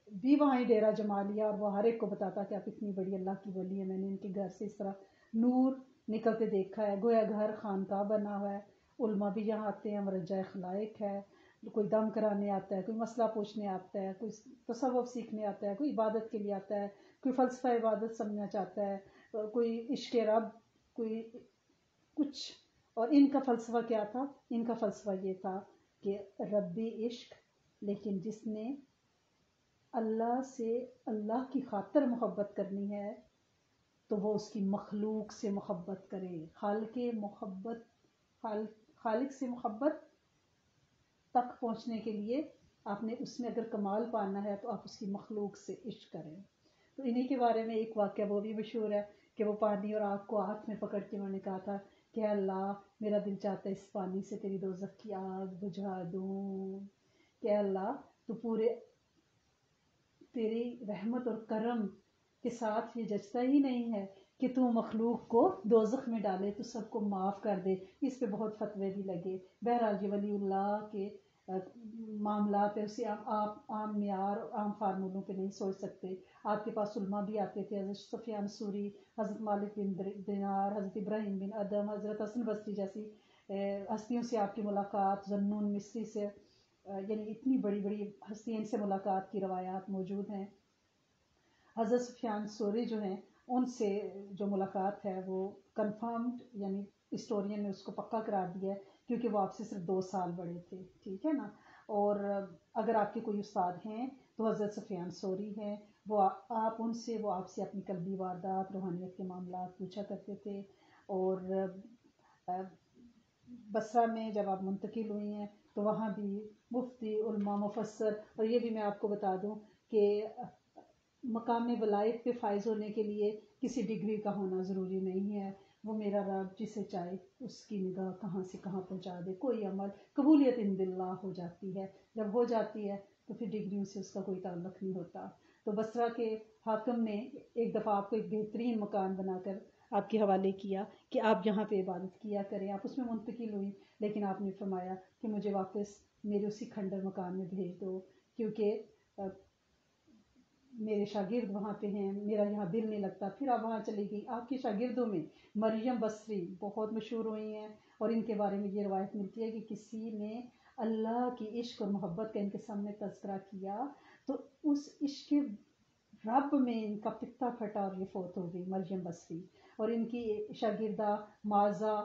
بھی وہاں ہی ڈیرا جما لیا، اور وہ ہر ایک کو بتاتا کہ آپ اتنی بڑی اللہ کی ولی ہے، میں نے ان کے گھر سے اس طرح نور نکلتے دیکھا ہے، گویا گھر خانقاہ بنا ہوا ہے، علماء بھی یہاں آتے ہیں، مرجع خلائق ہے، کوئی دم کرانے آتا ہے، کوئی مسئلہ پوچھنے آتا ہے، کوئی تصوف سیکھنے آتا ہے، کوئی عبادت کے لیے آتا ہے، کوئی فلسفہ عبادت سمجھنا چاہتا ہے، کوئی عشق رب، کوئی کچھ۔ اور ان کا فلسفہ کیا تھا؟ ان کا فلسفہ یہ تھا کہ ربی عشق، لیکن جس نے اللہ سے اللہ کی خاطر محبت کرنی ہے تو وہ اس کی مخلوق سے محبت کرے۔ خالق سے محبت تک پہنچنے کے لیے آپ نے اس میں اگر کمال پانا ہے تو آپ اس کی مخلوق سے عشق کریں۔ تو انہی کے بارے میں ایک واقعہ وہ بھی مشہور ہے کہ وہ پانی اور آگ کو ہاتھ میں پکڑ کے انہوں نے کہا تھا کہ اللہ میرا دل چاہتا ہے اس پانی سے تیری دوزخ کی آگ بجھا دوں، کہ اللہ تو پورے تیری رحمت اور کرم کے ساتھ یہ جچتا ہی نہیں ہے کہ تو مخلوق کو دوزخ میں ڈالے، تو سب کو معاف کر دے۔ اس پہ بہت فتوے بھی لگے۔ بہرحال یہ ولی اللہ کے معاملات ہے، اسے آپ عام معیار اور عام فارمولوں پہ نہیں سوچ سکتے۔ آپ کے پاس علماء بھی آتے تھے، حضرت سفیان ثوری، حضرت مالک بن دینار، حضرت ابراہیم بن ادم، حضرت حسن بصری جیسی ہستیوں سے آپ کی ملاقات، ذنون مصری سے، یعنی اتنی بڑی بڑی ہستیاں، ان سے ملاقات کی روایات موجود ہیں۔ حضرت سفیان ثوری جو ہیں ان سے جو ملاقات ہے وہ کنفرمڈ، یعنی ہسٹورین نے اس کو پکا قرار دیا ہے، کیونکہ وہ آپ سے صرف 2 سال بڑے تھے، ٹھیک ہے نا۔ اور اگر آپ کے کوئی استاد ہیں تو حضرت سفیان ثوری ہیں، وہ آپ ان سے، وہ آپ سے اپنی قلبی واردات، روحانیت کے معاملات پوچھا کرتے تھے۔ اور بصرہ میں جب آپ منتقل ہوئی ہیں تو وہاں بھی مفتی، علماء، مفسر، اور یہ بھی میں آپ کو بتا دوں کہ مقام ولایت پہ فائز ہونے کے لیے کسی ڈگری کا ہونا ضروری نہیں ہے، وہ میرا رب جسے چاہے اس کی نگاہ کہاں سے کہاں پہنچا دے، کوئی عمل قبولیت عند اللہ ہو جاتی ہے، جب ہو جاتی ہے تو پھر ڈگریوں سے اس کا کوئی تعلق نہیں ہوتا۔ تو بصرہ کے حاکم نے ایک دفعہ آپ کو ایک بہترین مکان بنا کر آپ کے حوالے کیا کہ آپ یہاں پہ عبادت کیا کریں، آپ اس میں منتقل ہوئی، لیکن آپ نے فرمایا کہ مجھے واپس میرے اسی کھنڈر مکان میں بھیج دو، کیونکہ میرے شاگرد وہاں پہ ہیں، میرا یہاں دل نہیں لگتا۔ پھر آپ وہاں چلی گئی۔ آپ کے شاگردوں میں مریم بصری بہت مشہور ہوئی ہیں، اور ان کے بارے میں یہ روایت ملتی ہے کہ کسی نے اللہ کی عشق اور محبت کا ان کے سامنے تذکرہ کیا تو اس عشق رب میں ان کا پتا پھٹا اور یہ فوت ہو گئی، مریم بصری۔ اور ان کی شاگردہ معاذہ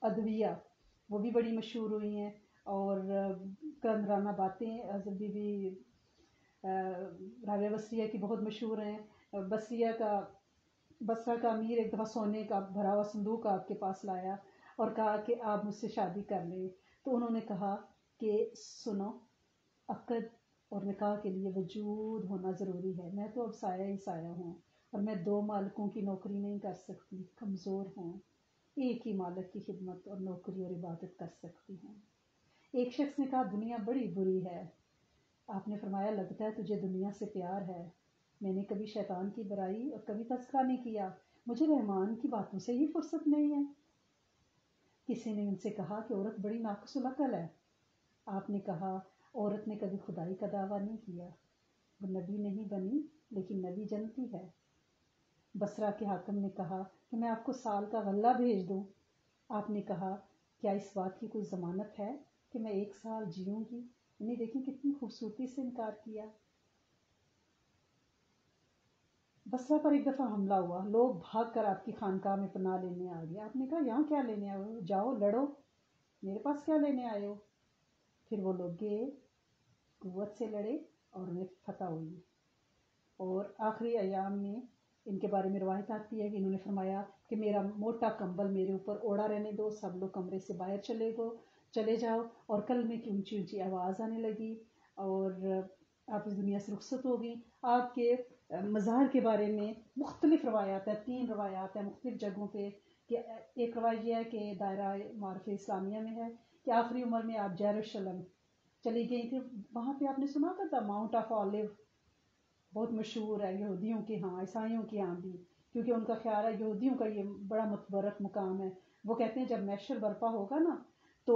ادویہ وہ بھی بڑی مشہور ہوئی ہیں، اور کامرانہ باتیں حضرت بی بی رابعہ بصریہ کی بہت مشہور ہیں۔ بصرہ کا امیر ایک دفعہ سونے کا بھرا ہوا صندوق آپ کے پاس لایا اور کہا کہ آپ مجھ سے شادی کر لیں، تو انہوں نے کہا کہ سنو، عقد اور نکاح کے لیے وجود ہونا ضروری ہے، میں تو اب سایہ ہی سایہ ہوں، اور میں 2 مالکوں کی نوکری نہیں کر سکتی، کمزور ہوں، ایک ہی مالک کی خدمت اور نوکری اور عبادت کر سکتی ہوں۔ ایک شخص نے کہا دنیا بڑی بری ہے۔ آپ نے فرمایا لگتا ہے تجھے دنیا سے پیار ہے، میں نے کبھی شیطان کی برائی اور کبھی تذکرہ نہیں کیا، مجھے رحمان کی باتوں سے ہی فرصت نہیں ہے۔ کسی نے ان سے کہا کہ عورت بڑی ناقص العقل ہے۔ آپ نے کہا عورت نے کبھی خدائی کا دعویٰ نہیں کیا، وہ نبی نہیں بنی لیکن نبی جنتی ہے۔ بصرہ کے حاکم نے کہا کہ میں آپ کو سال کا غلہ بھیج دوں۔ آپ نے کہا کیا اس بات کی کوئی ضمانت ہے کہ میں 1 سال جیوں گی؟ انہیں دیکھیں کتنی خوبصورتی سے انکار کیا۔ بصرہ پر ایک دفعہ حملہ ہوا، لوگ بھاگ کر آپ کی خانقاہ میں پناہ لینے آ گئے۔ آپ نے کہا یہاں کیا لینے آئے ہو؟ جاؤ لڑو، میرے پاس کیا لینے آئے ہو؟ پھر وہ لوگ گئے، قوت سے لڑے اور انہیں فتح ہوئی۔ اور آخری ایام میں ان کے بارے میں روایت آتی ہے کہ انہوں نے فرمایا کہ میرا موٹا کمبل میرے اوپر اوڑا رہنے دو، سب لوگ کمرے سے باہر چلے جاؤ، اور کلمے کی اونچی اونچی آواز آنے لگی اور آپ اس دنیا سے رخصت ہو گئی۔ آپ کے مزار کے بارے میں مختلف روایات ہیں، 3 روایات ہیں مختلف جگہوں پہ، کہ ایک روایت یہ ہے کہ دائرہ معارف اسلامیہ میں ہے کہ آخری عمر میں آپ یروشلم چلی گئی تھی، وہاں پہ آپ نے سنا تھا ماؤنٹ آف آلیو بہت مشہور ہے یہودیوں کے ہاں، عیسائیوں کے ہاں بھی، کیونکہ ان کا خیال ہے یہودیوں کا یہ بڑا متبرک مقام ہے۔ وہ کہتے ہیں جب محشر برپا ہوگا نا تو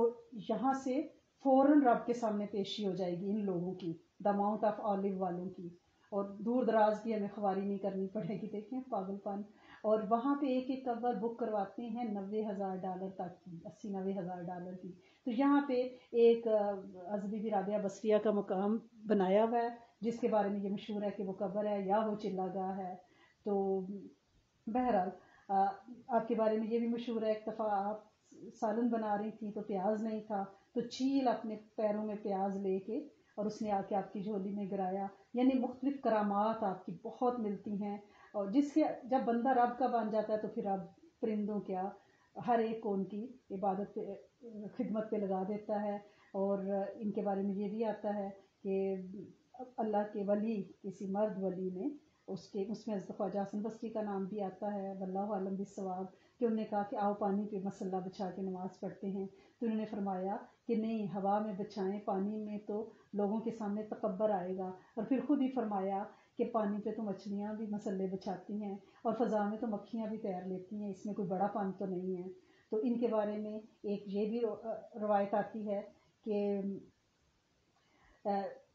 یہاں سے فوراً رب کے سامنے پیشی ہو جائے گی ان لوگوں کی، دا ماؤنٹ آف آلیو والوں کی، اور دور دراز کی ہمیں خواری نہیں کرنی پڑے گی۔ دیکھیں پاگل پن۔ اور وہاں پہ ایک ایک قبر بک کرواتے ہیں $90,000 تک کی، $80,000-90,000 کی۔ تو یہاں پہ ایک حضرت بی بی رابعہ بصریہ کا مقام بنایا ہوا ہے جس کے بارے میں یہ مشہور ہے کہ وہ قبر ہے یا وہ چلا گاہ ہے۔ تو بہرحال آپ کے بارے میں یہ بھی مشہور ہے، ایک دفعہ آپ سالن بنا رہی تھیں تو پیاز نہیں تھا، تو چیل اپنے پیروں میں پیاز لے کے اور اس نے آ کے آپ کی جھولی میں گرایا۔ یعنی مختلف کرامات آپ کی بہت ملتی ہیں، اور جس کے جب بندہ رب کا بن جاتا ہے تو پھر رب پرندوں کیا ہر ایک کو ان کی عبادت پہ خدمت پہ لگا دیتا ہے۔ اور ان کے بارے میں یہ بھی آتا ہے کہ اللہ کے ولی، کسی مرد ولی نے اس میں حضرت خواجہ حسن بصری کا نام بھی آتا ہے، واللہ اعلم بالصواب، کہ انہوں نے کہا کہ آؤ پانی پہ مسلح بچھا کے نماز پڑھتے ہیں، تو انہوں نے فرمایا کہ نہیں، ہوا میں بچھائیں، پانی میں تو لوگوں کے سامنے تکبر آئے گا۔ اور پھر خود ہی فرمایا کہ پانی پہ تو مچھلیاں بھی مسلح بچھاتی ہیں اور فضا میں تو مکھیاں بھی تیر لیتی ہیں، اس میں کوئی بڑا پن تو نہیں ہے۔ تو ان کے بارے میں ایک یہ بھی روایت آتی ہے کہ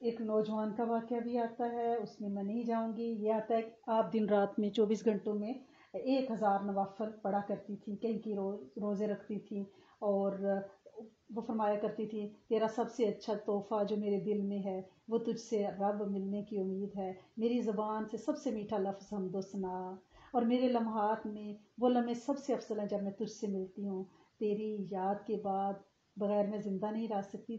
ایک نوجوان کا واقعہ بھی آتا ہے، اس میں میں نہیں جاؤں گی۔ یہ آتا ہے کہ آپ دن رات میں 24 گھنٹوں میں 1000 نوافل پڑھا کرتی تھیں، کئی کی روزے رکھتی تھیں، اور وہ فرمایا کرتی تھی تیرا سب سے اچھا تحفہ جو میرے دل میں ہے وہ تجھ سے رب ملنے کی امید ہے، میری زبان سے سب سے میٹھا لفظ حمد و ثنا، اور میرے لمحات میں وہ لمحے سب سے افضل ہیں جب میں تجھ سے ملتی ہوں، تیری یاد کے بعد بغیر میں زندہ نہیں رہ سکتی،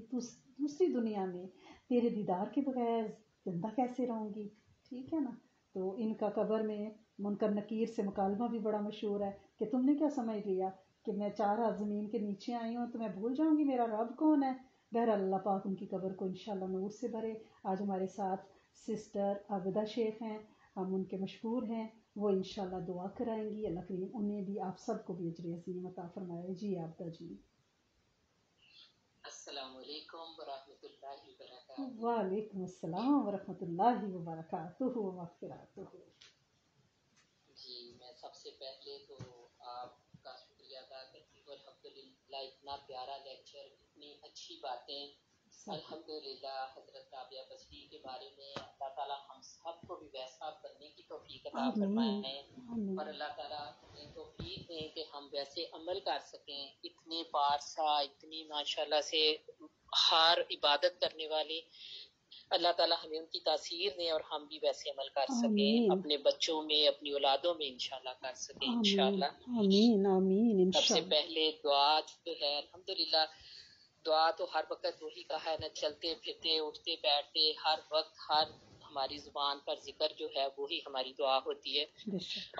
دوسری دنیا میں تیرے دیدار کے بغیر زندہ کیسے رہوں گی۔ ٹھیک ہے نا۔ تو ان کا قبر میں منکر نکیر سے مکالمہ بھی بڑا مشہور ہے کہ تم نے کیا سمجھ لیا کہ میں 4 ہاتھ زمین کے نیچے آئی ہوں تو میں بھول جاؤں گی میرا رب کون ہے۔ بہرحال اللہ پاک ان کی قبر کو انشاءاللہ نور سے بھرے۔ آج ہمارے ساتھ سسٹر عابدہ شیخ ہیں، ہم ان کے مشکور ہیں، وہ انشاءاللہ دعا کرائیں گی۔ اللہ کریم انہیں بھی آپ سب کو بھی اجر عظیم عطا فرمائے۔ جی عابدہ جی۔ السلام علیکم ورحمۃ اللہ وبرکاتہ۔ وعلیکم السلام ورحمۃ اللہ وبرکاتہ و مغفراتہ۔ جی میں سب سے پہلے تو آپ کا شکریہ ادا کرتی ہوں، الحمدللہ اتنا پیارا لیکچر، اتنی اچھی باتیں، الحمدللہ حضرت رابعہ بصری کے بارے میں اللہ تعالیٰ ہم سب کو بھی ویسا بننے کی توفیق عطا فرمائے، اور اللہ تعالیٰ ہمیں توفیق دیں کہ ہم ویسے عمل کر سکیں، اتنے پارسا، اتنی ماشاءاللہ سے ہر عبادت کرنے والے، اللہ تعالیٰ ہمیں ان کی تاثیر دیں اور ہم بھی ویسے عمل کر سکیں، اپنے بچوں میں، اپنی اولادوں میں انشاءاللہ کر سکیں انشاءاللہ۔ آمین آمین سب سے انشاءاللہ۔ پہلے دعا جو ہے الحمدللہ، دعا تو ہر وقت وہی کہا ہے نا، چلتے پھرتے اٹھتے بیٹھتے ہر وقت ہر ہماری زبان پر ذکر جو ہے وہی ہماری دعا ہوتی ہے،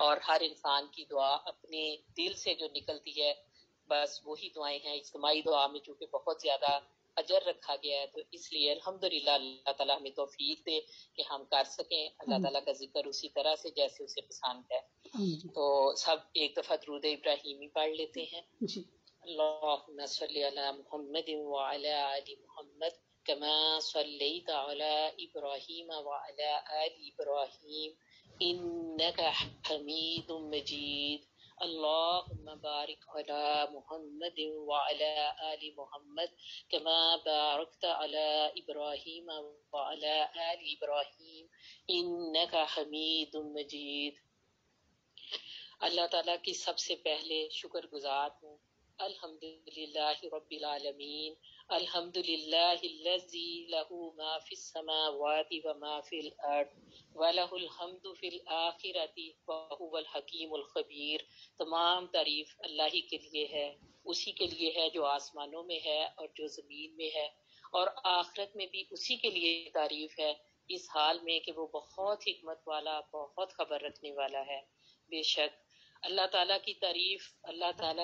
اور ہر انسان کی دعا اپنے دل سے جو نکلتی ہے بس وہی دعائیں ہیں۔ اجتماعی دعا میں چونکہ بہت زیادہ اجر رکھا گیا ہے تو اس لیے الحمدللہ اللہ تعالیٰ ہمیں توفیق دے کہ ہم کر سکیں اللہ تعالیٰ کا ذکر اسی طرح سے جیسے اسے پسند ہے۔ تو سب ایک دفعہ درود ابراہیمی پڑھ لیتے ہیں۔ اللہم صلی علی محمد وعلی آل محمد کما صلیت علی ابراہیم وعلی آل ابراہیم إنك حميد مجيد اللهم بارك على محمد وعلى آل محمد كما باركت على إبراهيم وعلى آل إبراهيم إنك حميد مجيد. اللہ تعالیٰ کی سب سے پہلے شکر گزار ہوں. الحمدللہ رب العالمین، الحمدللہ الذی لہ ما فی السماوات وما فی الارض وَلَهُ الْحَمْدُ فِي الْآخِرَةِ وَهُوَ الْحَكِيمُ الْخَبِيرُ. تمام تعریف اللہ ہی کے لیے ہے، اسی کے لیے ہے جو آسمانوں میں ہے اور جو زمین میں ہے، اور آخرت میں بھی اسی کے لیے تعریف ہے، اس حال میں کہ وہ بہت حکمت والا، بہت خبر رکھنے والا ہے. بے شک اللہ تعالیٰ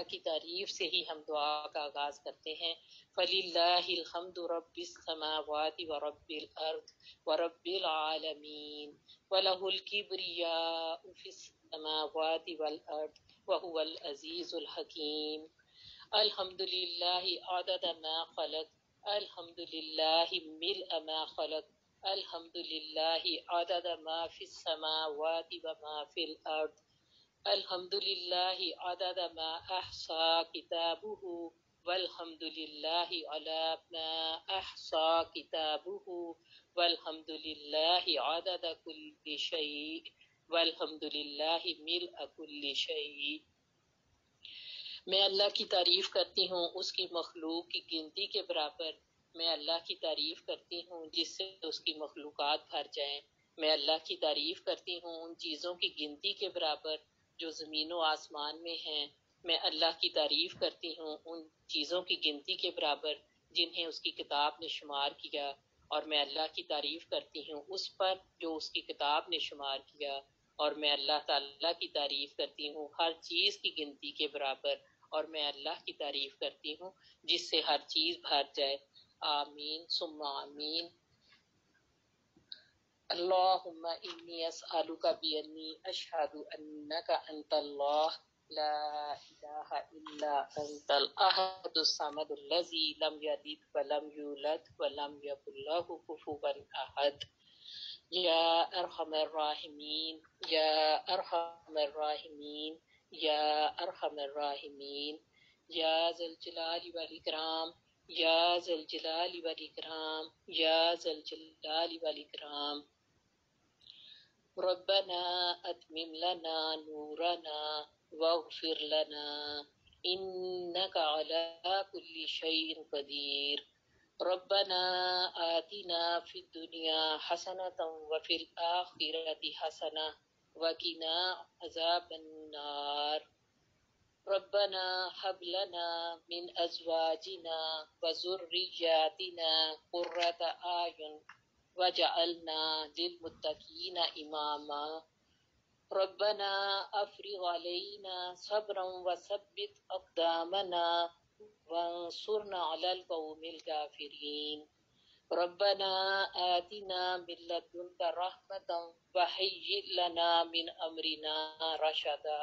کی تعریف سے ہی ہم دعا کا آغاز کرتے ہیں. فَلِلَّهِ الْحَمْدُ رَبِّ السَّمَاوَاتِ وَرَبِّ الْأَرْضِ وَرَبِّ الْعَالَمِينَ وَلَهُ الْكِبْرِيَاءُ فِي السَّمَاوَاتِ وَالْأَرْضِ وَهُوَ الْعَزِيزُ الْحَكِيمُ. الحمد للہ عدد ما خلق، الحمد للہ ملء ما خلق، الحمد للہ عدد ما فی السماوات وما فی الارض، الحمد للہ عدد ما احصا کتابہ والحمد للہ علی ما احصا کتابہ والحمد للہ عدد کل شیء والحمد للہ ملء کل شیء. میں اللہ کی تعریف کرتی ہوں اس کی مخلوق کی گنتی کے برابر. میں اللہ کی تعریف کرتی ہوں جس سے اس کی مخلوقات بھر جائیں. میں اللہ کی تعریف کرتی ہوں ان چیزوں کی گنتی کے برابر جو زمین و آسمان میں ہیں. میں اللہ کی تعریف کرتی ہوں ان چیزوں کی گنتی کے برابر جنہیں اس کی کتاب نے شمار کیا. اور میں اللہ کی تعریف کرتی ہوں اس پر جو اس کی کتاب نے شمار کیا. اور میں اللہ تعالیٰ کی تعریف کرتی ہوں ہر چیز کی گنتی کے برابر. اور میں اللہ کی تعریف کرتی ہوں جس سے ہر چیز بھر جائے. آمین ثم آمین. اللہم انی اسألک بانی اشہد انک انت اللہ لا الہ الا انت الاحد الصمد الذی لم یلد ولم یولد ولم یکن لہ کفوا احد. یا ارحم الراحمین، یا ارحم الراحمین، یا ارحم الراحمین، یا ذا الجلال والاکرام، یا ذا الجلال والاکرام، یا ذا الجلال والاکرام. ربنا اتمم لنا نورنا واغفر لنا انک علی کل شیء قدیر. ربنا آتنا فی الدنیا حسنة وفی الآخرة حسنة وقنا عذاب النار. ربنا هب لنا من ازواجنا وذرياتنا قرة اعین وجعلنا للمتقین اماما. ربنا افرغ علینا صبرا وثبت اقدامنا وانصرنا علی القوم الکافرین. ربنا آتنا من لدنک رحمة وهیئ لنا من امرنا رشدا.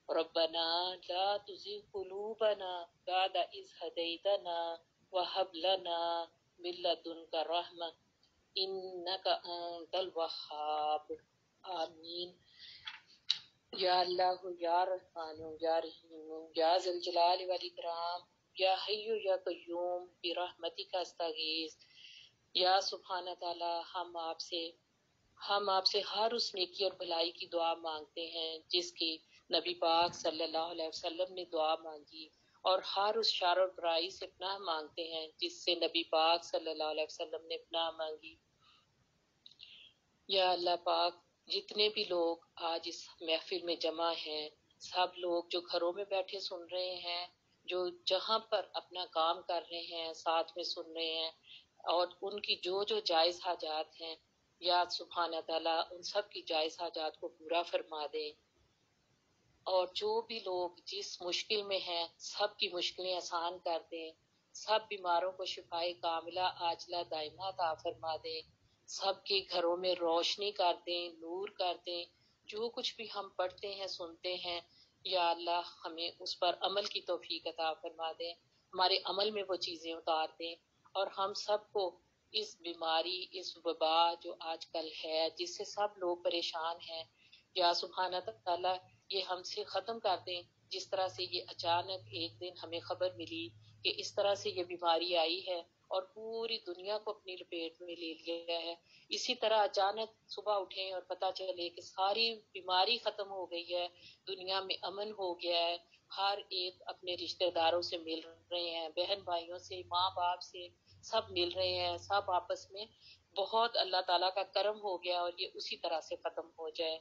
ربنا لا تزغ قلوبنا بعد إذ هديتنا وهب لنا من لدنك رحمة إنك أنت الوهاب. آمین. یا اللہ یا رحمان یا رحیم یا ذا الجلال والاکرام یا حی یا قیوم برحمتک استغیث. یا سبحانہ تعالی ہم آپ سے ہر اس نیکی اور بھلائی کی دعا مانگتے ہیں جس کی نبی پاک صلی اللہ علیہ وسلم نے دعا مانگی، اور ہر اس شر اور برائی سے پناہ مانگتے ہیں جس سے نبی پاک صلی اللہ علیہ وسلم نے پناہ مانگی. یا اللہ پاک جتنے بھی لوگ آج اس محفل میں جمع ہیں، سب لوگ جو گھروں میں بیٹھے سن رہے ہیں، جو جہاں پر اپنا کام کر رہے ہیں ساتھ میں سن رہے ہیں، اور ان کی جو جائز حاجات ہیں، یا سبحانہ تعالیٰ ان سب کی جائز حاجات کو پورا فرما دے. اور جو بھی لوگ جس مشکل میں ہیں سب کی مشکلیں آسان کر دیں. سب بیماروں کو شفائے کاملہ عاجلہ دائمہ عطا فرما دیں. سب کے گھروں میں روشنی کر دیں، نور کر دیں. جو کچھ بھی ہم پڑھتے ہیں سنتے ہیں، یا اللہ ہمیں اس پر عمل کی توفیق عطا فرما دیں. ہمارے عمل میں وہ چیزیں اتار دیں، اور ہم سب کو اس بیماری، اس وبا جو آج کل ہے جس سے سب لوگ پریشان ہیں، یا سبحانہ تعالیٰ یہ ہم سے ختم کر دیں، جس طرح سے یہ اچانک ایک دن ہمیں خبر ملی کہ اس طرح سے یہ بیماری آئی ہے اور پوری دنیا کو اپنی لپیٹ میں لے لیا ہے، اسی طرح اچانک صبح اٹھیں اور پتہ چلے کہ ساری بیماری ختم ہو گئی ہے، دنیا میں امن ہو گیا ہے، ہر ایک اپنے رشتہ داروں سے مل رہے ہیں، بہن بھائیوں سے، ماں باپ سے، سب مل رہے ہیں، سب آپس میں، بہت اللہ تعالیٰ کا کرم ہو گیا اور یہ اسی طرح سے ختم ہو جائے۔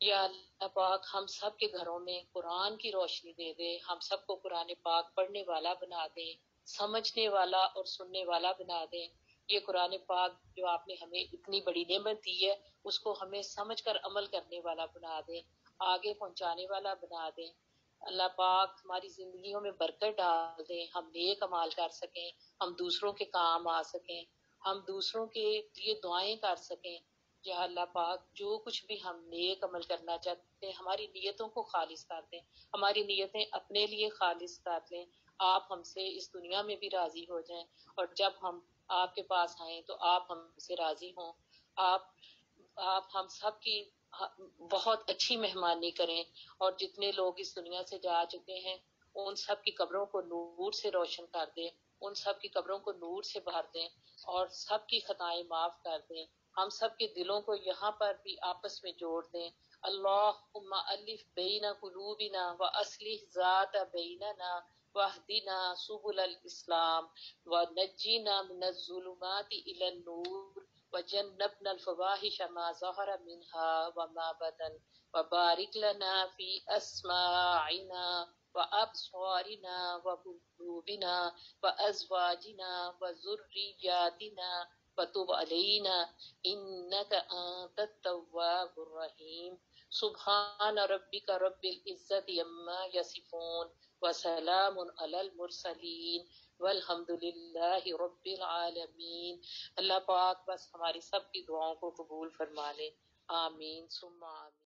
یا اللہ پاک ہم سب کے گھروں میں قرآن کی روشنی دے دے، ہم سب کو قرآن پاک پڑھنے والا بنا دے، سمجھنے والا اور سننے والا بنا دے۔ یہ قرآن پاک جو آپ نے ہمیں اتنی بڑی نعمت دی ہے، اس کو ہمیں سمجھ کر عمل کرنے والا بنا دے، آگے پہنچانے والا بنا دے۔ اللہ پاک ہماری زندگیوں میں برکت ڈال دیں، ہم نیک عمال کر سکیں، ہم دوسروں کے کام آ سکیں، ہم دوسروں کے لیے دعائیں کر سکیں۔ یا اللہ پاک جو کچھ بھی ہم نیک عمل کرنا چاہتے ہیں، ہماری نیتوں کو خالص کر دیں، ہماری نیتیں اپنے لیے خالص کر لیں، آپ ہم سے اس دنیا میں بھی راضی ہو جائیں، اور جب ہم آپ کے پاس آئیں تو آپ ہم سے راضی ہوں، آپ ہم سب کی بہت اچھی مہمانی کریں، اور جتنے لوگ اس دنیا سے جا چکے ہیں ان سب کی قبروں کو نور سے روشن کر دیں، ان سب کی قبروں کو نور سے بھر دیں، اور سب کی خطائیں معاف کر دیں، ہم سب کے دلوں کو یہاں پر بھی آپس میں جوڑ دیں۔ اللہم الف بین قلوبنا واصلح ذات بیننا واہدنا سبل الاسلام ونجینا من الظلمات الى النور وجنبنا الفواحش ما ظهر منها وما بطن وبارک لنا فی اسماعنا وابصارنا وقلوبنا وازواجنا وذریاتنا وتب علینا انک انت التواب الرحیم۔ سبحان ربک رب العزت عما یصفون وسلام علی المرسلین والحمد للہ رب العالمین۔ اللہ پاک بس ہماری سب کی دعاؤں کو قبول فرما لے، آمین ثم آمین۔